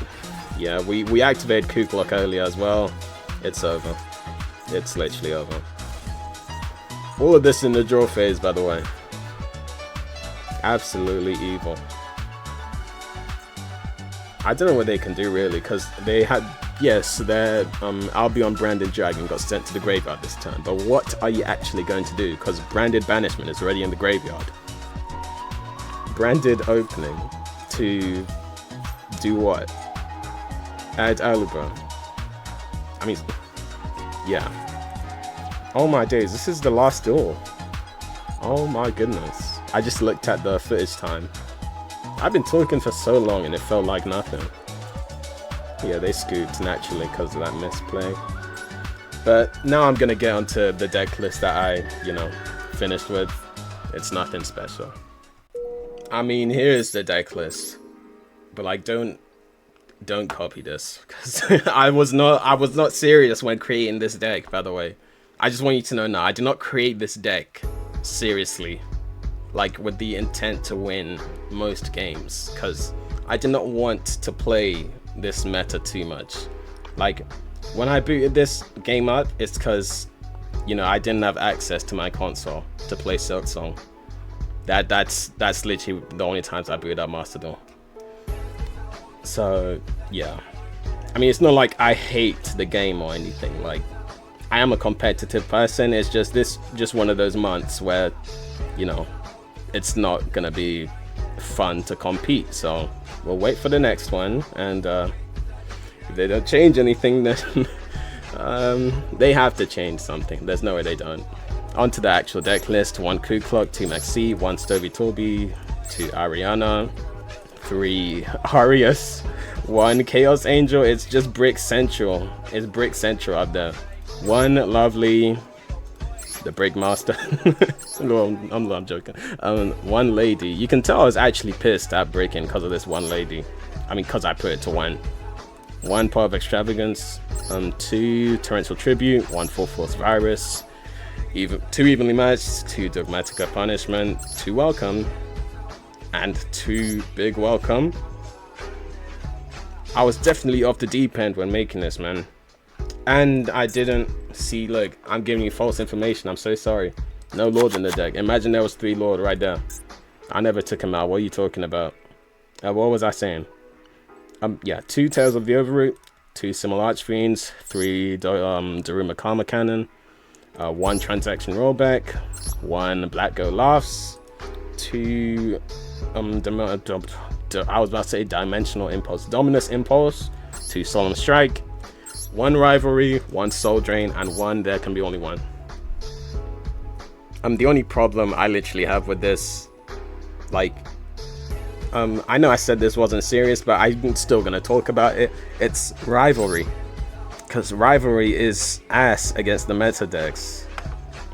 yeah, we activated Kuklok earlier as well. It's over. It's literally over. All of this in the draw phase, by the way. Absolutely evil. I don't know what they can do really, because they had, yes, their Albion Branded Dragon got sent to the graveyard this turn, but what are you actually going to do? Because Branded Banishment is already in the graveyard. branded opening to do what? Add Alubra. I mean, yeah. Oh my days, this is the last duel. Oh my goodness. I just looked at the footage time. I've been talking for so long and it felt like nothing. Yeah, they scooped naturally because of that misplay. But now I'm gonna get onto the deck list that I, you know, finished with. It's nothing special. I mean, here's the deck list. But like, don't copy this, because I was not serious when creating this deck, by the way. I just want you to know now, I did not create this deck seriously, like with the intent to win most games, because I did not want to play this meta too much. Like, when I booted this game up, it's because, you know, I didn't have access to my console to play Silksong. That's literally the only times I booted up Master Duel. So yeah, I mean, it's not like I hate the game or anything. Like, I am a competitive person. It's just one of those months where, you know, it's not gonna be fun to compete. So we'll wait for the next one, and if they don't change anything, then they have to change something. There's no way they don't. On to the actual deck list: 1 Ku Klux, 2 Maxi, 1 Stovey Torby, 2 Ariana, 3 Arius, 1 Chaos Angel. It's just Brick Central. It's Brick Central up there. 1 Lovely, the Break Master. No, I'm joking. 1 Lady. You can tell I was actually pissed at breaking because of this 1 Lady. I mean, because I put it to 1. 1 Power of Extravagance, 2 Torrential Tribute, 1 Full Force Virus, 2 Evenly Matched, 2 Dogmatica Punishment, 2 Welcome, and 2 Big Welcome. I was definitely off the deep end when making this, man. And I didn't see, look, I'm giving you false information. I'm so sorry. No Lord in the deck. Imagine there was 3 Lord right there. I never took him out. What are you talking about? What was I saying? Yeah, 2 Tales of the Overroot, 2 Similar Archfiends, 3 Daruma Karma Cannon, 1 Transaction Rollback, 1 Black Go Laughs, 2 I was about to say Dimensional Impulse, Dominus Impulse, 2 Solemn Strike, 1 Rivalry, 1 Soul Drain, and 1 There Can Be Only One. The only problem I literally have with this, like, I know I said this wasn't serious, but I'm still gonna talk about it. It's Rivalry, because Rivalry is ass against the meta decks.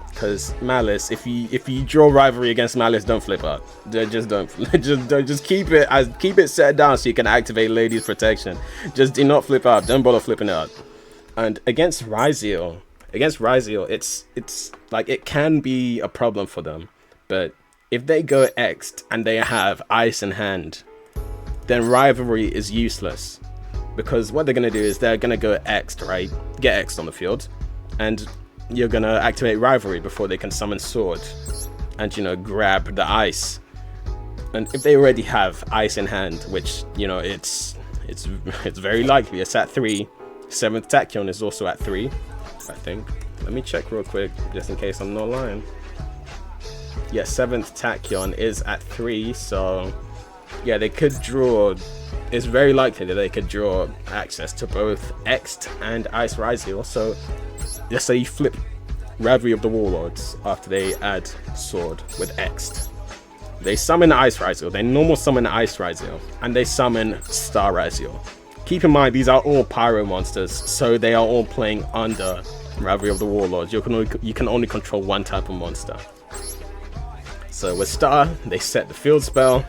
Because Maliss, if you draw Rivalry against Maliss, don't flip out. Just don't. Just keep it set down so you can activate Lady's Protection. Just do not flip out. Don't bother flipping out. And against Ryzeal, it's like, it can be a problem for them, but if they go X'd and they have ice in hand, then Rivalry is useless, because what they're gonna do is they're gonna go X'd, right? Get X'd on the field, and you're gonna activate Rivalry before they can summon Sword and, you know, grab the ice. And if they already have ice in hand, which, you know, it's very likely, it's at 3. 7th Tachyon is also at 3, I think. Let me check real quick, just in case I'm not lying. Yeah, 7th Tachyon is at 3, so yeah, they could draw. It's very likely that they could draw access to both X'd and Ice Ryzeal. So let's say you flip Rivalry of the Warlords after they add Sword with X'd. They summon Ice Ryzeal, they normal summon Ice Ryzeal, and they summon Star Ryzeal. Keep in mind, these are all Pyro monsters, so they are all playing under Rivalry of the Warlords. You can only control 1 type of monster. So with Star, they set the field spell,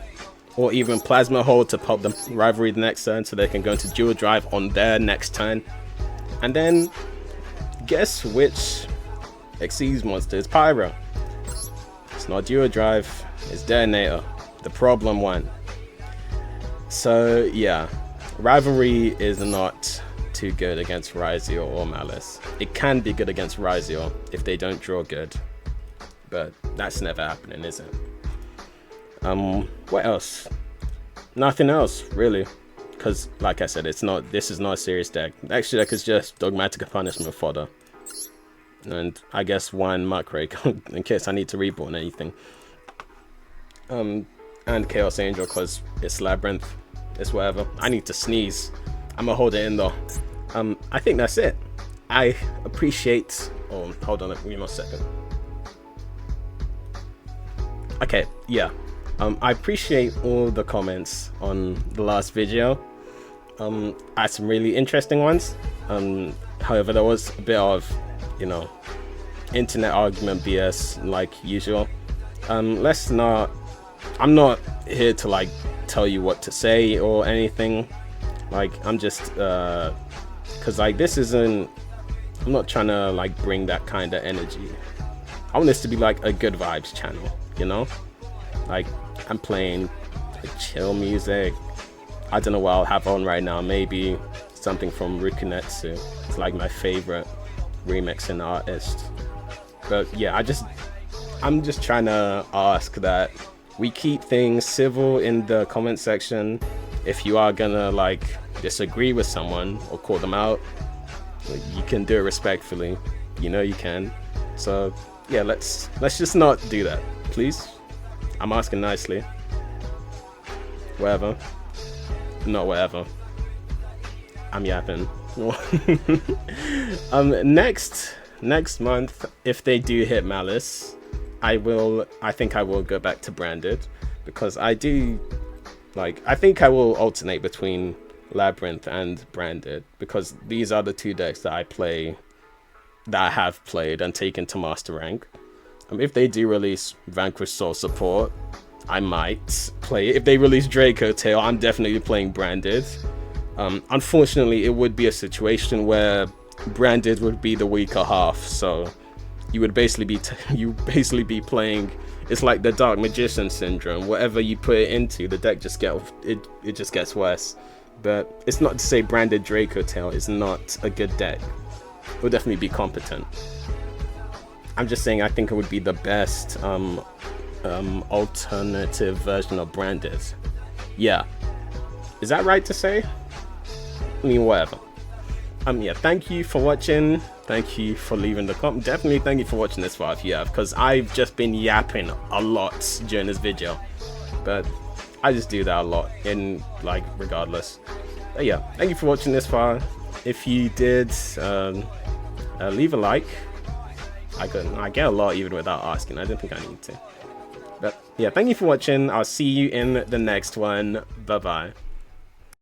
or even Plasma Hold to pop the Rivalry the next turn so they can go into Dual Drive on their next turn. And then, guess which Xyz monster is Pyro? It's not Dual Drive, it's Detonator, the problem one. So yeah, Rivalry is not too good against Ryzeal or Maliss. It can be good against Ryzeal if they don't draw good, but that's never happening, is it? What else? Nothing else really, because like I said, this is not a serious deck. Actually, deck is just Dogmatica Punishment fodder, and I guess 1 Muckrake in case I need to reborn anything. and Chaos Angel because it's Labrynth. It's whatever. I need to sneeze. I'm gonna hold it in though. I think that's it. I appreciate. Oh, hold on, give me 1 second. Okay, yeah. I appreciate all the comments on the last video. I had some really interesting ones. However, there was a bit of, you know, internet argument BS like usual. Let's not. I'm not here to like tell you what to say or anything. Like, I'm just because like this isn't. I'm not trying to like bring that kind of energy. I want this to be like a good vibes channel, you know. Like, I'm playing like chill music. I don't know what I'll have on right now. Maybe something from Regenesis. It's like my favorite remixing artist. But yeah, I'm just trying to ask that we keep things civil in the comment section. If you are gonna like disagree with someone or call them out, you can do it respectfully. You know you can. So yeah, let's just not do that, please. I'm asking nicely. Whatever. Not whatever. I'm yapping. Next month, if they do hit Maliss, I think I will go back to branded, because I think I will alternate between Labrynth and branded, because these are the two decks that I have played and taken to master rank. If they do release Vanquish Soul support, I might play it. If they release Draco Tail, I'm definitely playing branded. Unfortunately, it would be a situation where branded would be the weaker half, so you would basically be playing. It's like the Dark Magician syndrome. Whatever you put it into, the deck just gets worse. But it's not to say branded Draco Tail is not a good deck. It will definitely be competent. I'm just saying I think it would be the best alternative version of branded. Yeah, is that right to say? I mean, whatever. Yeah, thank you for watching. Thank you for leaving the comment. Definitely thank you for watching this far if you have, because I've just been yapping a lot during this video. But I just do that a lot in like regardless. But yeah, thank you for watching this far. If you did, leave a like. I get a lot even without asking. I don't think I need to. But yeah, thank you for watching. I'll see you in the next one. Bye bye.